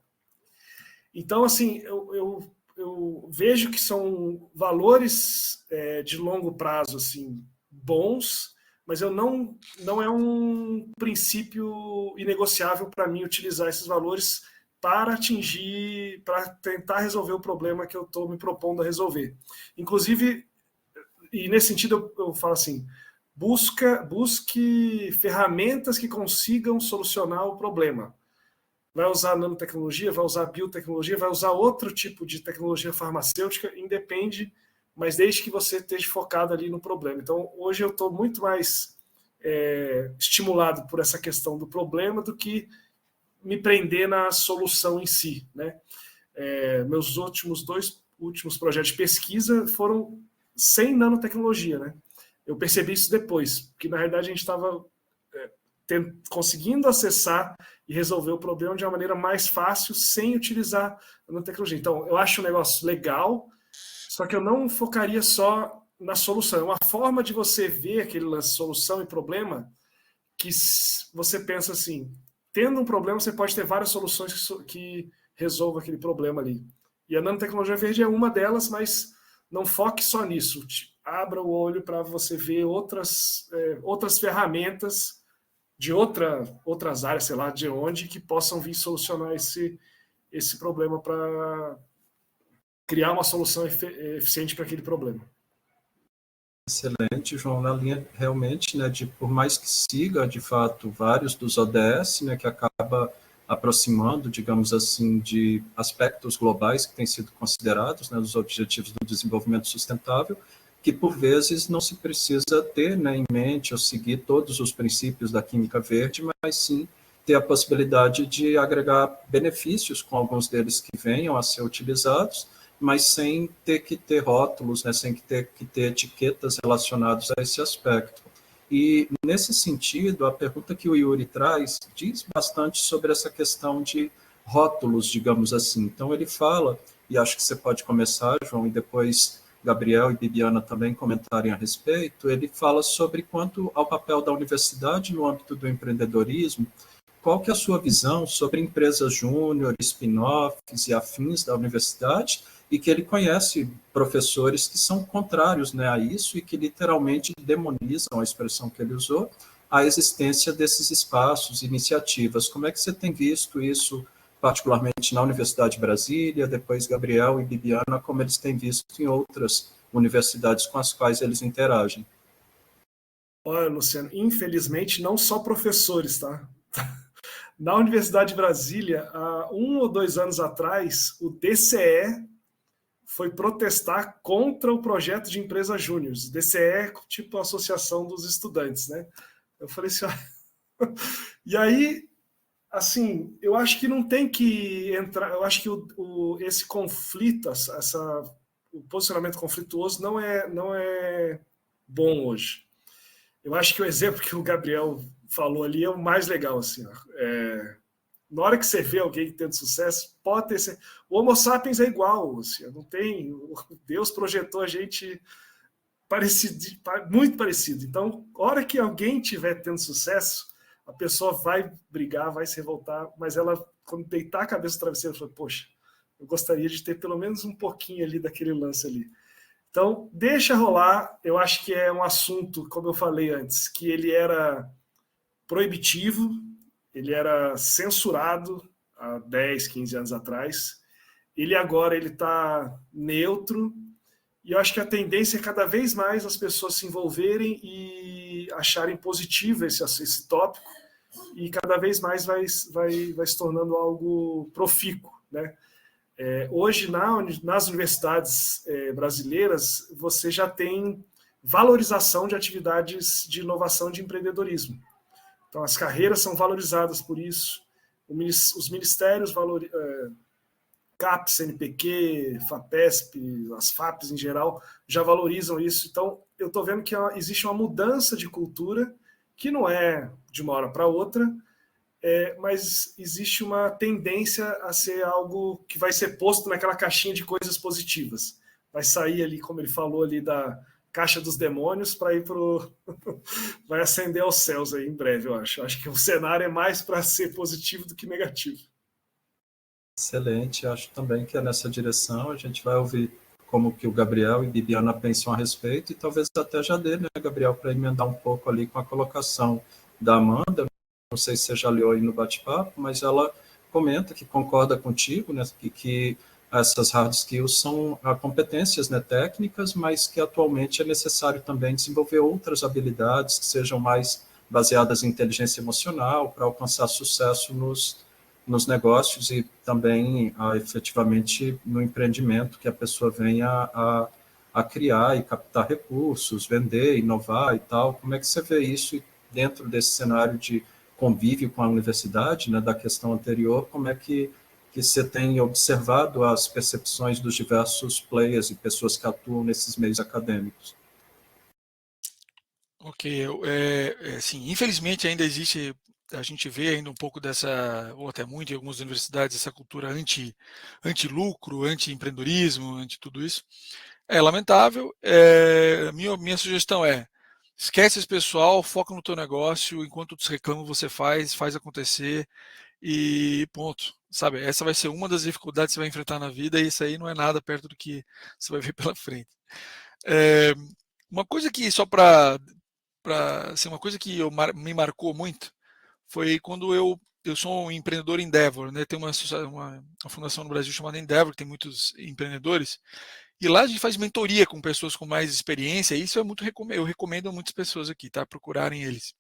Então, assim, eu vejo que são valores de longo prazo, assim, bons, mas não é um princípio inegociável para mim utilizar esses valores para tentar resolver o problema que eu estou me propondo a resolver. Inclusive, e nesse sentido eu falo assim, busque ferramentas que consigam solucionar o problema. Vai usar nanotecnologia, vai usar biotecnologia, vai usar outro tipo de tecnologia farmacêutica, independe, mas desde que você esteja focado ali no problema. Então, hoje eu estou muito mais estimulado por essa questão do problema do que me prender na solução em si, né? Meus dois últimos projetos de pesquisa foram sem nanotecnologia, né? Eu percebi isso depois, porque na realidade a gente estava conseguindo acessar e resolver o problema de uma maneira mais fácil sem utilizar a nanotecnologia. Então, eu acho um negócio legal, só que eu não focaria só na solução. É uma forma de você ver aquele lance solução e problema que você pensa assim, tendo um problema, você pode ter várias soluções que resolvam aquele problema ali. E a nanotecnologia verde é uma delas, mas não foque só nisso. Abra o olho para você ver outras ferramentas de outras áreas, sei lá, de onde, que possam vir solucionar esse problema para criar uma solução eficiente para aquele problema. Excelente, João, na linha realmente, né, por mais que siga, de fato, vários dos ODS, né, que acaba aproximando, digamos assim, de aspectos globais que têm sido considerados, né, dos Objetivos do Desenvolvimento Sustentável, que por vezes não se precisa ter, né, em mente ou seguir todos os princípios da química verde, mas sim ter a possibilidade de agregar benefícios com alguns deles que venham a ser utilizados, mas sem ter que ter rótulos, né, sem ter que ter etiquetas relacionadas a esse aspecto. E, nesse sentido, a pergunta que o Yuri traz diz bastante sobre essa questão de rótulos, digamos assim. Então, ele fala, e acho que você pode começar, João, e depois Gabriel e Bibiana também comentarem a respeito, ele fala sobre quanto ao papel da universidade no âmbito do empreendedorismo. Qual que é a sua visão sobre empresas júnior, spin-offs e afins da universidade, e que ele conhece professores que são contrários, né, a isso e que literalmente demonizam, a expressão que ele usou, a existência desses espaços, iniciativas. Como é que você tem visto isso, particularmente na Universidade de Brasília, depois Gabriel e Bibiana, como eles têm visto em outras universidades com as quais eles interagem? Olha, Luciano, infelizmente não só professores, tá? Na Universidade de Brasília, há 1 ou 2 anos atrás, o DCE foi protestar contra o projeto de empresa júnior. DCE é tipo a Associação dos Estudantes, né? Eu falei assim, e aí, assim, eu acho que não tem que entrar, eu acho que esse conflito, o posicionamento conflituoso não é bom hoje. Eu acho que o exemplo que o Gabriel falou ali é o mais legal, assim, na hora que você vê alguém tendo sucesso, pode ter... O Homo sapiens é igual, assim, não tem... Deus projetou a gente muito parecido. Então, na hora que alguém estiver tendo sucesso, a pessoa vai brigar, vai se revoltar, mas ela, quando deitar a cabeça no travesseiro, fala, poxa, eu gostaria de ter pelo menos um pouquinho ali daquele lance ali. Então, deixa rolar. Eu acho que é um assunto, como eu falei antes, que ele era proibitivo, ele era censurado há 10, 15 anos atrás. Ele agora está neutro, e eu acho que a tendência é cada vez mais as pessoas se envolverem e acharem positivo esse tópico, e cada vez mais vai se tornando algo profícuo, né? Hoje, nas universidades brasileiras, você já tem valorização de atividades de inovação e de empreendedorismo. Então, as carreiras são valorizadas por isso, os ministérios CAP, CNPq, FAPESP, as FAPs em geral, já valorizam isso. Então, eu estou vendo que existe uma mudança de cultura, que não é de uma hora para outra, mas existe uma tendência a ser algo que vai ser posto naquela caixinha de coisas positivas. Vai sair ali, como ele falou, ali da caixa dos demônios para ir vai ascender aos céus aí em breve, eu acho. Acho que o cenário é mais para ser positivo do que negativo. Excelente, acho também que é nessa direção. A gente vai ouvir como que o Gabriel e Bibiana pensam a respeito, e talvez até já dê, né, Gabriel, para emendar um pouco ali com a colocação da Amanda. Não sei se você já leu aí no bate-papo, mas ela comenta que concorda contigo, né, que essas hard skills são competências, né, técnicas, mas que atualmente é necessário também desenvolver outras habilidades que sejam mais baseadas em inteligência emocional para alcançar sucesso nos negócios e também efetivamente no empreendimento, que a pessoa venha a criar e captar recursos, vender, inovar e tal. Como é que você vê isso dentro desse cenário de convívio com a universidade, né, da questão anterior? Como é que você tem observado as percepções dos diversos players e pessoas que atuam nesses meios acadêmicos? Ok, sim, infelizmente ainda existe, a gente vê ainda um pouco dessa, ou até muito em algumas universidades, essa cultura anti-lucro, anti-empreendedorismo, anti tudo isso. É lamentável. Minha sugestão esquece esse pessoal, foca no teu negócio, enquanto outros reclamam, você faz acontecer e ponto. Sabe, essa vai ser uma das dificuldades que você vai enfrentar na vida, e isso aí não é nada perto do que você vai ver pela frente. Uma coisa que, só para assim, uma coisa que me marcou muito foi quando eu sou um empreendedor Endeavor, né? Tem uma fundação no Brasil chamada Endeavor, que tem muitos empreendedores, e lá a gente faz mentoria com pessoas com mais experiência, e isso eu recomendo a muitas pessoas aqui, tá? Procurarem eles.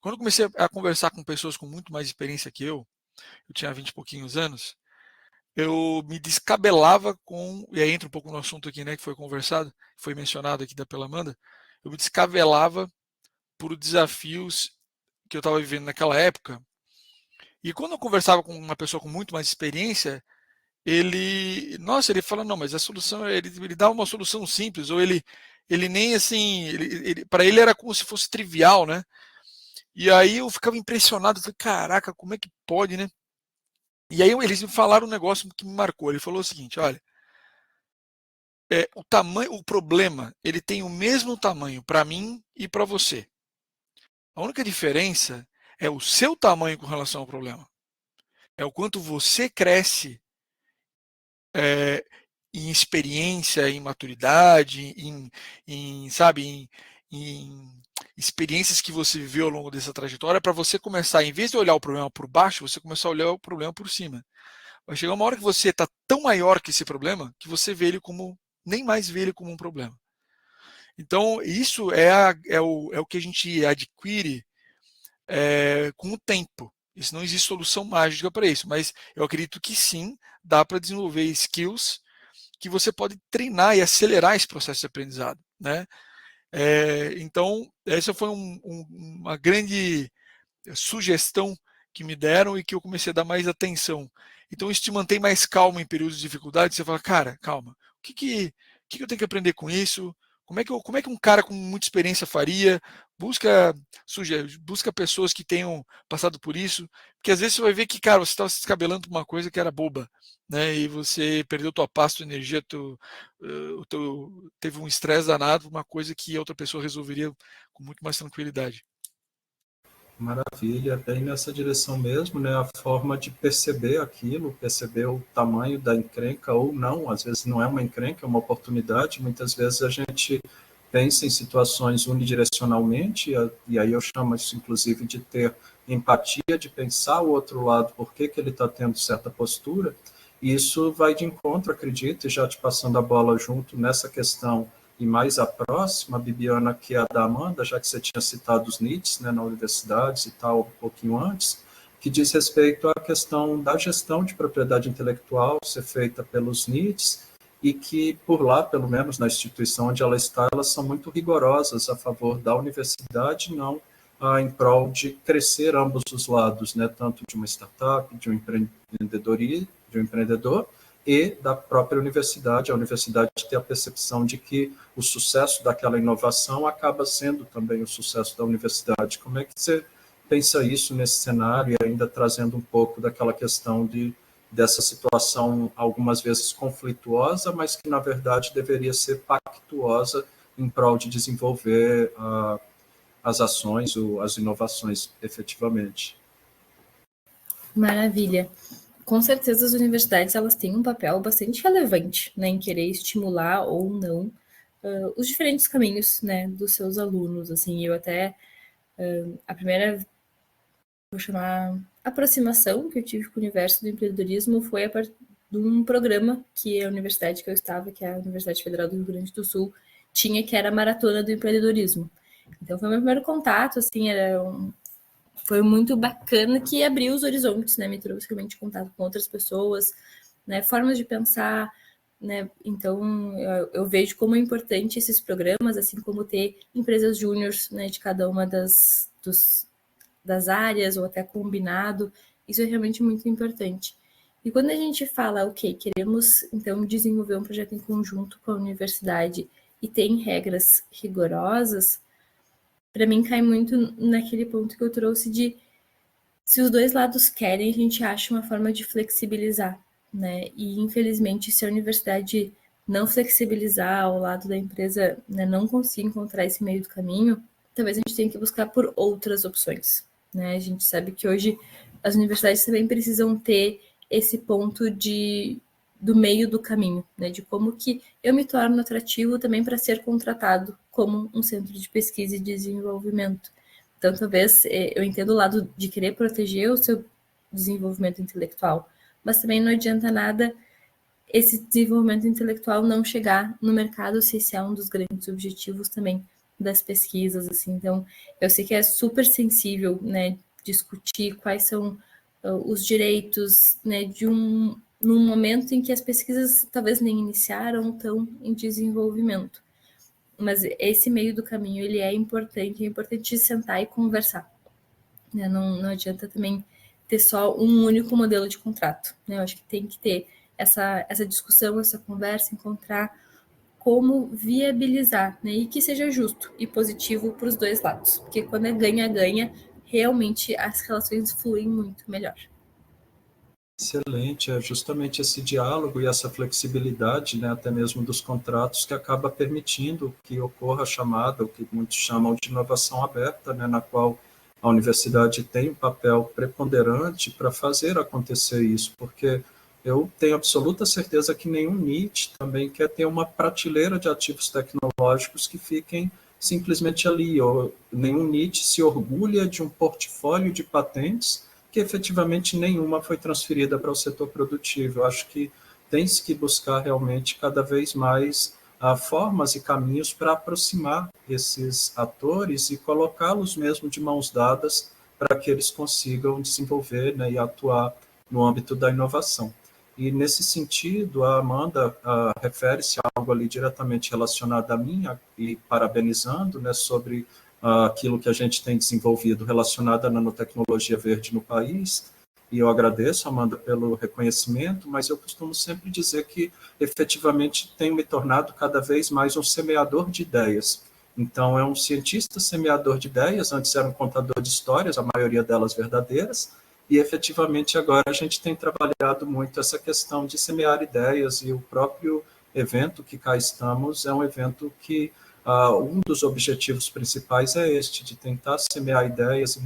Quando eu comecei a conversar com pessoas com muito mais experiência que eu tinha 20 e pouquinhos anos, eu me descabelava e aí entra um pouco no assunto aqui, né, que foi conversado, foi mencionado aqui pela Amanda, eu me descabelava por desafios que eu estava vivendo naquela época. E quando eu conversava com uma pessoa com muito mais experiência, ele fala, não, mas a solução, ele dá uma solução simples, ou ele nem assim, para ele era como se fosse trivial, né? E aí eu ficava impressionado, falei, caraca, como é que pode, né? E aí eles me falaram um negócio que me marcou. Ele falou o seguinte, olha, o problema, ele tem o mesmo tamanho para mim e para você. A única diferença é o seu tamanho com relação ao problema. É o quanto você cresce em experiência, em maturidade, sabe, em experiências que você viveu ao longo dessa trajetória, para você começar, em vez de olhar o problema por baixo, você começar a olhar o problema por cima. Vai chegar uma hora que você está tão maior que esse problema que você nem mais vê ele como um problema. Então, isso é o que a gente adquire com o tempo. Isso não existe solução mágica para isso, mas eu acredito que sim, dá para desenvolver skills que você pode treinar e acelerar esse processo de aprendizado, né? Então, essa foi uma grande sugestão que me deram e que eu comecei a dar mais atenção. Então, isso te mantém mais calmo em períodos de dificuldade. Você fala, cara, calma, o que eu tenho que aprender com isso? Como é que um cara com muita experiência faria? Busca pessoas que tenham passado por isso, porque às vezes você vai ver que, cara, você estava se descabelando por uma coisa que era boba, né? E você perdeu tua paz, tua energia, teve um estresse danado, uma coisa que outra pessoa resolveria com muito mais tranquilidade. Maravilha, bem nessa direção mesmo, né? A forma de perceber aquilo, perceber o tamanho da encrenca ou não, às vezes não é uma encrenca, é uma oportunidade, muitas vezes a gente pensa em situações unidirecionalmente, e aí eu chamo isso inclusive de ter empatia, de pensar o outro lado, por que ele está tendo certa postura, e isso vai de encontro, acredito, e já te passando a bola junto nessa questão. E mais a próxima, Bibiana, que é a da Amanda, já que você tinha citado os NITs, né, na universidade e tal, um pouquinho antes, que diz respeito à questão da gestão de propriedade intelectual ser feita pelos NITs e que, por lá, pelo menos na instituição onde ela está, elas são muito rigorosas a favor da universidade, não em prol de crescer ambos os lados, né, tanto de uma startup, de um empreendedor, e da própria universidade, a universidade ter a percepção de que o sucesso daquela inovação acaba sendo também o sucesso da universidade. Como é que você pensa isso nesse cenário, e ainda trazendo um pouco daquela questão dessa situação, algumas vezes conflituosa, mas que, na verdade, deveria ser pactuosa em prol de desenvolver as ações, as inovações, efetivamente? Maravilha. Com certeza as universidades elas têm um papel bastante relevante, né, em querer estimular ou não os diferentes caminhos, né, dos seus alunos. Assim, eu até a primeira, vou chamar, aproximação que eu tive com o universo do empreendedorismo foi a partir de um programa que a universidade que eu estava, que é a Universidade Federal do Rio Grande do Sul, tinha, que era a Maratona do Empreendedorismo. Então foi meu primeiro contato, assim, foi muito bacana, que abriu os horizontes, né? Me trouxe realmente contato com outras pessoas, né? Formas de pensar, né? Então, eu vejo como é importante esses programas, assim como ter empresas júniores, né? De cada uma das áreas, ou até combinado. Isso é realmente muito importante. E quando a gente fala, ok, queremos, então, desenvolver um projeto em conjunto com a universidade e tem regras rigorosas, para mim cai muito naquele ponto que eu trouxe de, se os dois lados querem, a gente acha uma forma de flexibilizar, né? E infelizmente, se a universidade não flexibilizar ao lado da empresa, né, não conseguir encontrar esse meio do caminho, talvez a gente tenha que buscar por outras opções, né? A gente sabe que hoje as universidades também precisam ter esse ponto do meio do caminho, né? De como que eu me torno atrativo também para ser contratado como um centro de pesquisa e desenvolvimento. Então, talvez eu entendo o lado de querer proteger o seu desenvolvimento intelectual, mas também não adianta nada esse desenvolvimento intelectual não chegar no mercado, se esse é um dos grandes objetivos também das pesquisas, assim. Então, eu sei que é super sensível, né, discutir quais são os direitos, né, num momento em que as pesquisas talvez nem iniciaram, estão em desenvolvimento. Mas esse meio do caminho, ele é importante sentar e conversar, né? Não adianta também ter só um único modelo de contrato, né? Eu acho que tem que ter essa discussão, essa conversa, encontrar como viabilizar, né? E que seja justo e positivo para os dois lados, porque quando é ganha-ganha, realmente as relações fluem muito melhor. Excelente, é justamente esse diálogo e essa flexibilidade, né, até mesmo dos contratos, que acaba permitindo que ocorra a chamada, o que muitos chamam de inovação aberta, né, na qual a universidade tem um papel preponderante para fazer acontecer isso, porque eu tenho absoluta certeza que nenhum NIT também quer ter uma prateleira de ativos tecnológicos que fiquem simplesmente ali, ou nenhum NIT se orgulha de um portfólio de patentes que efetivamente nenhuma foi transferida para o setor produtivo. Eu acho que tem-se que buscar realmente cada vez mais formas e caminhos para aproximar esses atores e colocá-los mesmo de mãos dadas para que eles consigam desenvolver, né, e atuar no âmbito da inovação. E nesse sentido, a Amanda refere-se a algo ali diretamente relacionado a mim, e parabenizando, né, sobre aquilo que a gente tem desenvolvido relacionado à nanotecnologia verde no país, e eu agradeço, Amanda, pelo reconhecimento, mas eu costumo sempre dizer que, efetivamente, tenho me tornado cada vez mais um semeador de ideias. Então, é um cientista semeador de ideias, antes era um contador de histórias, a maioria delas verdadeiras, e, efetivamente, agora a gente tem trabalhado muito essa questão de semear ideias, e o próprio evento que cá estamos é um evento que um dos objetivos principais é este, de tentar semear ideias, e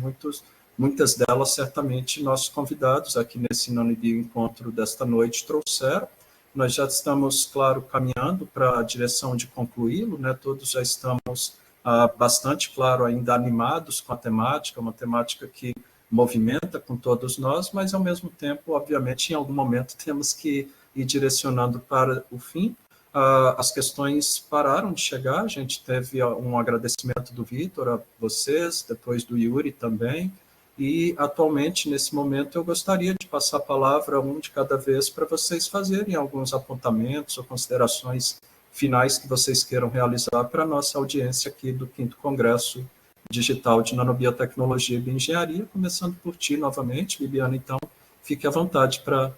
muitas delas, certamente, nossos convidados aqui nesse Nanobio Encontro desta noite trouxeram. Nós já estamos, claro, caminhando para a direção de concluí-lo, né? Todos já estamos bastante, claro, ainda animados com a temática, uma temática que movimenta com todos nós, mas, ao mesmo tempo, obviamente, em algum momento temos que ir direcionando para o fim. As questões pararam de chegar, a gente teve um agradecimento do Vitor a vocês, depois do Yuri também, e atualmente, nesse momento, eu gostaria de passar a palavra um de cada vez para vocês fazerem alguns apontamentos ou considerações finais que vocês queiram realizar para a nossa audiência aqui do 5º Congresso Digital de Nanobiotecnologia e Bioengenharia, começando por ti novamente, Bibiana. Então, fique à vontade para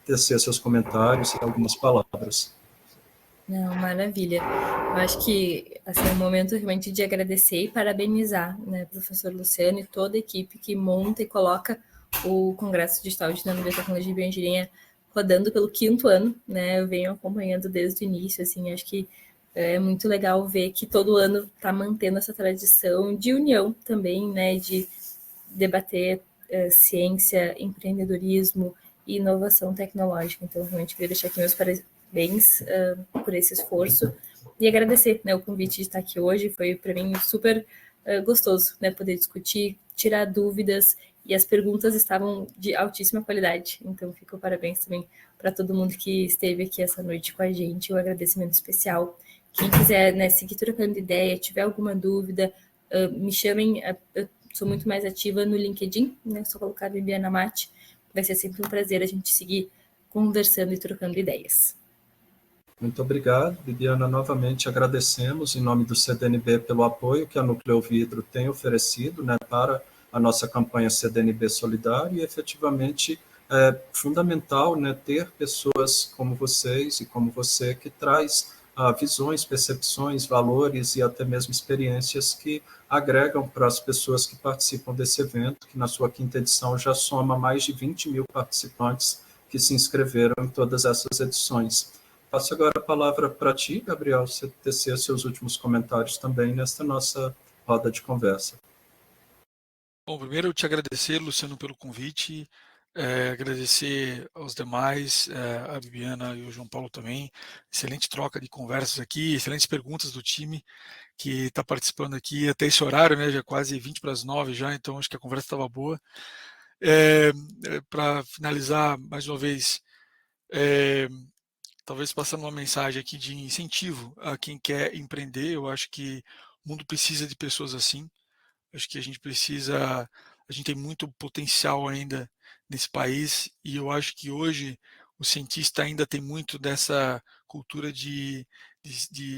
tecer seus comentários e algumas palavras. Não, maravilha. Eu acho que assim, é um momento realmente de agradecer e parabenizar, né, professor Luciano e toda a equipe que monta e coloca o Congresso Digital de Nanobiotecnologia e Bioengenharia rodando pelo 5º ano, né? Eu venho acompanhando desde o início, assim, acho que é muito legal ver que todo ano está mantendo essa tradição de união também, né, de debater ciência, empreendedorismo e inovação tecnológica. Então, realmente queria deixar aqui meus parabéns por esse esforço e agradecer, né, o convite de estar aqui hoje. Foi para mim super gostoso, né, poder discutir, tirar dúvidas, e as perguntas estavam de altíssima qualidade. Então, fica o parabéns também para todo mundo que esteve aqui essa noite com a gente, um agradecimento especial. Quem quiser, né, seguir trocando ideia, tiver alguma dúvida, me chamem. Eu sou muito mais ativa no LinkedIn, né? Só colocar Bibiana Mate. Vai ser sempre um prazer a gente seguir conversando e trocando ideias. Muito obrigado, Bibiana. Novamente agradecemos em nome do CDNB pelo apoio que a Núcleo Vidro tem oferecido, né, para a nossa campanha CDNB Solidário, e efetivamente é fundamental, né, ter pessoas como vocês e como você que traz visões, percepções, valores e até mesmo experiências que agregam para as pessoas que participam desse evento, que na sua 5ª edição já soma mais de 20 mil participantes que se inscreveram em todas essas edições. Passo agora a palavra para ti, Gabriel, você tecer seus últimos comentários também nesta nossa roda de conversa. Bom, primeiro eu te agradecer, Luciano, pelo convite, agradecer aos demais, a Bibiana e o João Paulo também. Excelente troca de conversas aqui, excelentes perguntas do time que está participando aqui até esse horário, né? Já quase 20 para as 9 já, então acho que a conversa estava boa. Para finalizar, mais uma vez, talvez passando uma mensagem aqui de incentivo a quem quer empreender. Eu acho que o mundo precisa de pessoas assim. Acho que a gente tem muito potencial ainda nesse país, e eu acho que hoje o cientista ainda tem muito dessa cultura de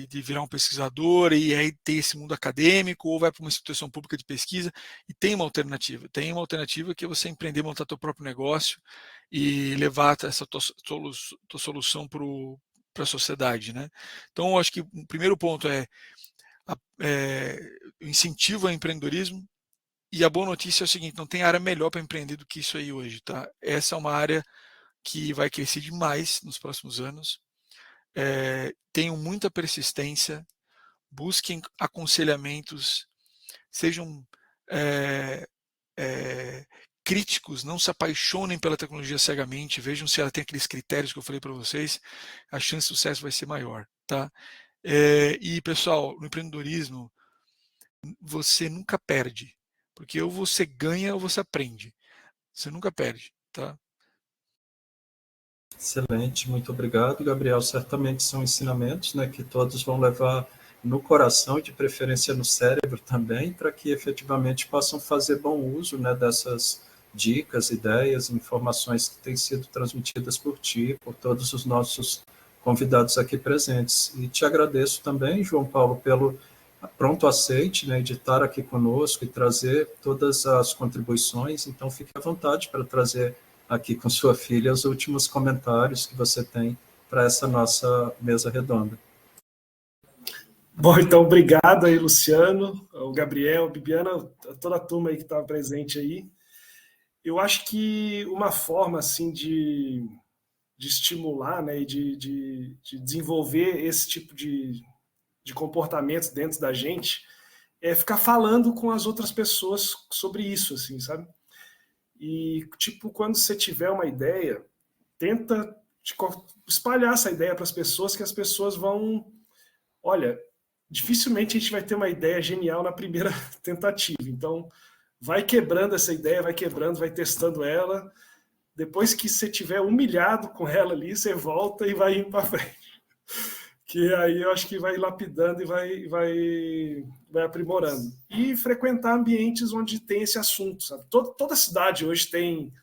virar um pesquisador e aí ter esse mundo acadêmico, ou vai para uma instituição pública de pesquisa. E tem uma alternativa que é você empreender, montar seu próprio negócio e levar essa tua solução para a sociedade, né? Então, eu acho que o primeiro ponto é incentivo ao empreendedorismo. E a boa notícia é o seguinte: não tem área melhor para empreender do que isso aí hoje, tá? Essa é uma área que vai crescer demais nos próximos anos. Tenham muita persistência, busquem aconselhamentos, sejam críticos, não se apaixonem pela tecnologia cegamente, vejam se ela tem aqueles critérios que eu falei para vocês, a chance de sucesso vai ser maior, tá? E, pessoal, no empreendedorismo, você nunca perde, porque ou você ganha ou você aprende. Você nunca perde, tá? Excelente, muito obrigado, Gabriel. Certamente são ensinamentos, né, que todos vão levar no coração, de preferência no cérebro também, para que efetivamente possam fazer bom uso, né, dessas dicas, ideias, informações que têm sido transmitidas por ti, por todos os nossos convidados aqui presentes. E te agradeço também, João Paulo, pelo pronto aceite, né, de estar aqui conosco e trazer todas as contribuições. Então, fique à vontade para trazer aqui com sua filha os últimos comentários que você tem para essa nossa mesa redonda. Bom, então, obrigado aí, Luciano, o Gabriel, a Bibiana, toda a turma aí que estava presente aí. Eu acho que uma forma, assim, de estimular, né, e de desenvolver esse tipo de de comportamentos dentro da gente, é ficar falando com as outras pessoas sobre isso, assim, sabe? E, tipo, quando você tiver uma ideia, tenta espalhar essa ideia para as pessoas, que as pessoas vão... Olha, dificilmente a gente vai ter uma ideia genial na primeira tentativa. Então, vai quebrando essa ideia, vai quebrando, vai testando ela. Depois que você tiver humilhado com ela ali, você volta e vai indo para frente. Que aí eu acho que vai lapidando e vai aprimorando. E frequentar ambientes onde tem esse assunto, sabe? Toda cidade hoje tem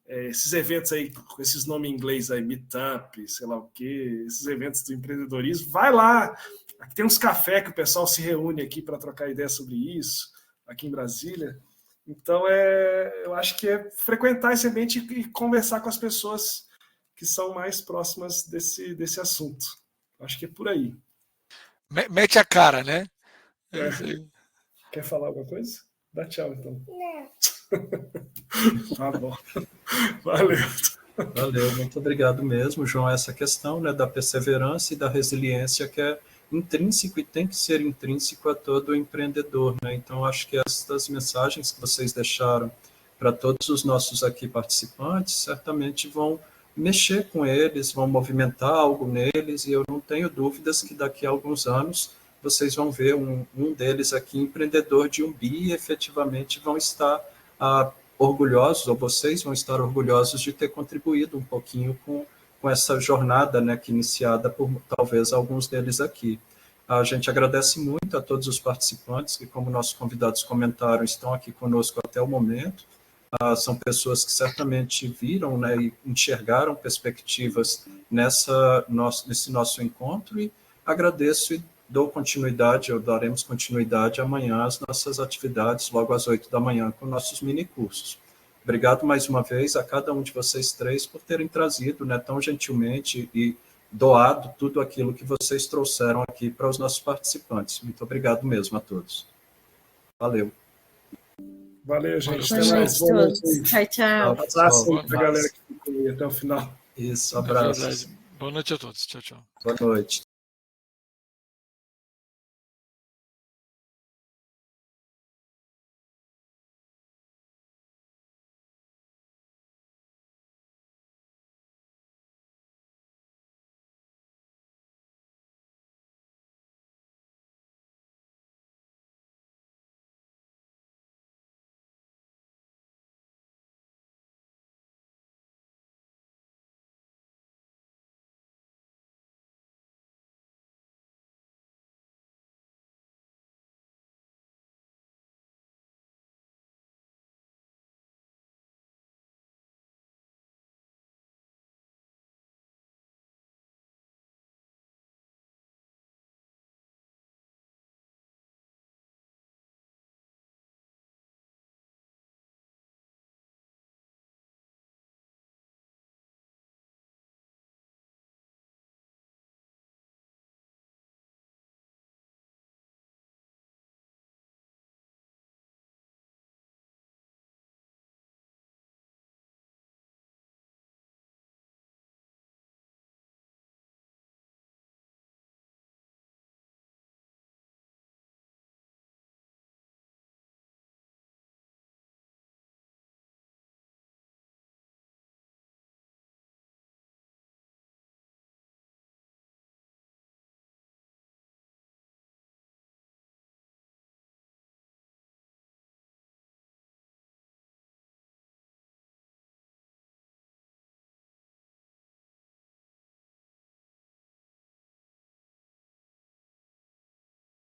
esses eventos aí, com esses nomes em inglês aí, meetup, sei lá o quê, esses eventos do empreendedorismo. Vai lá, aqui tem uns cafés que o pessoal se reúne aqui para trocar ideia sobre isso, aqui em Brasília. Então, eu acho que é frequentar esse ambiente e conversar com as pessoas que são mais próximas desse assunto. Acho que é por aí. Mete a cara, né? Quer falar alguma coisa? Dá tchau, então. Não. Tá bom. Valeu. Valeu, muito obrigado mesmo, João. Essa questão, né, da perseverança e da resiliência que é intrínseco e tem que ser intrínseco a todo empreendedor, né? Então, acho que essas mensagens que vocês deixaram para todos os nossos aqui participantes certamente vão mexer com eles, vão movimentar algo neles, e eu não tenho dúvidas que daqui a alguns anos vocês vão ver um deles aqui, empreendedor de um bi, e efetivamente vão estar orgulhosos, ou vocês vão estar orgulhosos de ter contribuído um pouquinho com essa jornada, né, que iniciada por talvez alguns deles aqui. A gente agradece muito a todos os participantes que, como nossos convidados comentaram, estão aqui conosco até o momento. São pessoas que certamente viram, né, e enxergaram perspectivas nesse nosso encontro, e agradeço e dou continuidade, ou daremos continuidade amanhã às nossas atividades, logo às 8 da manhã, com nossos minicursos. Obrigado mais uma vez a cada um de vocês três por terem trazido, né, tão gentilmente e doado tudo aquilo que vocês trouxeram aqui para os nossos participantes. Muito obrigado mesmo a todos. Valeu. Valeu, gente. Boa noite a todos. Tchau, tchau. Abraço para a galera que ficou aí até o final. Isso, abraços. Boa noite a todos. Tchau, tchau. Boa noite.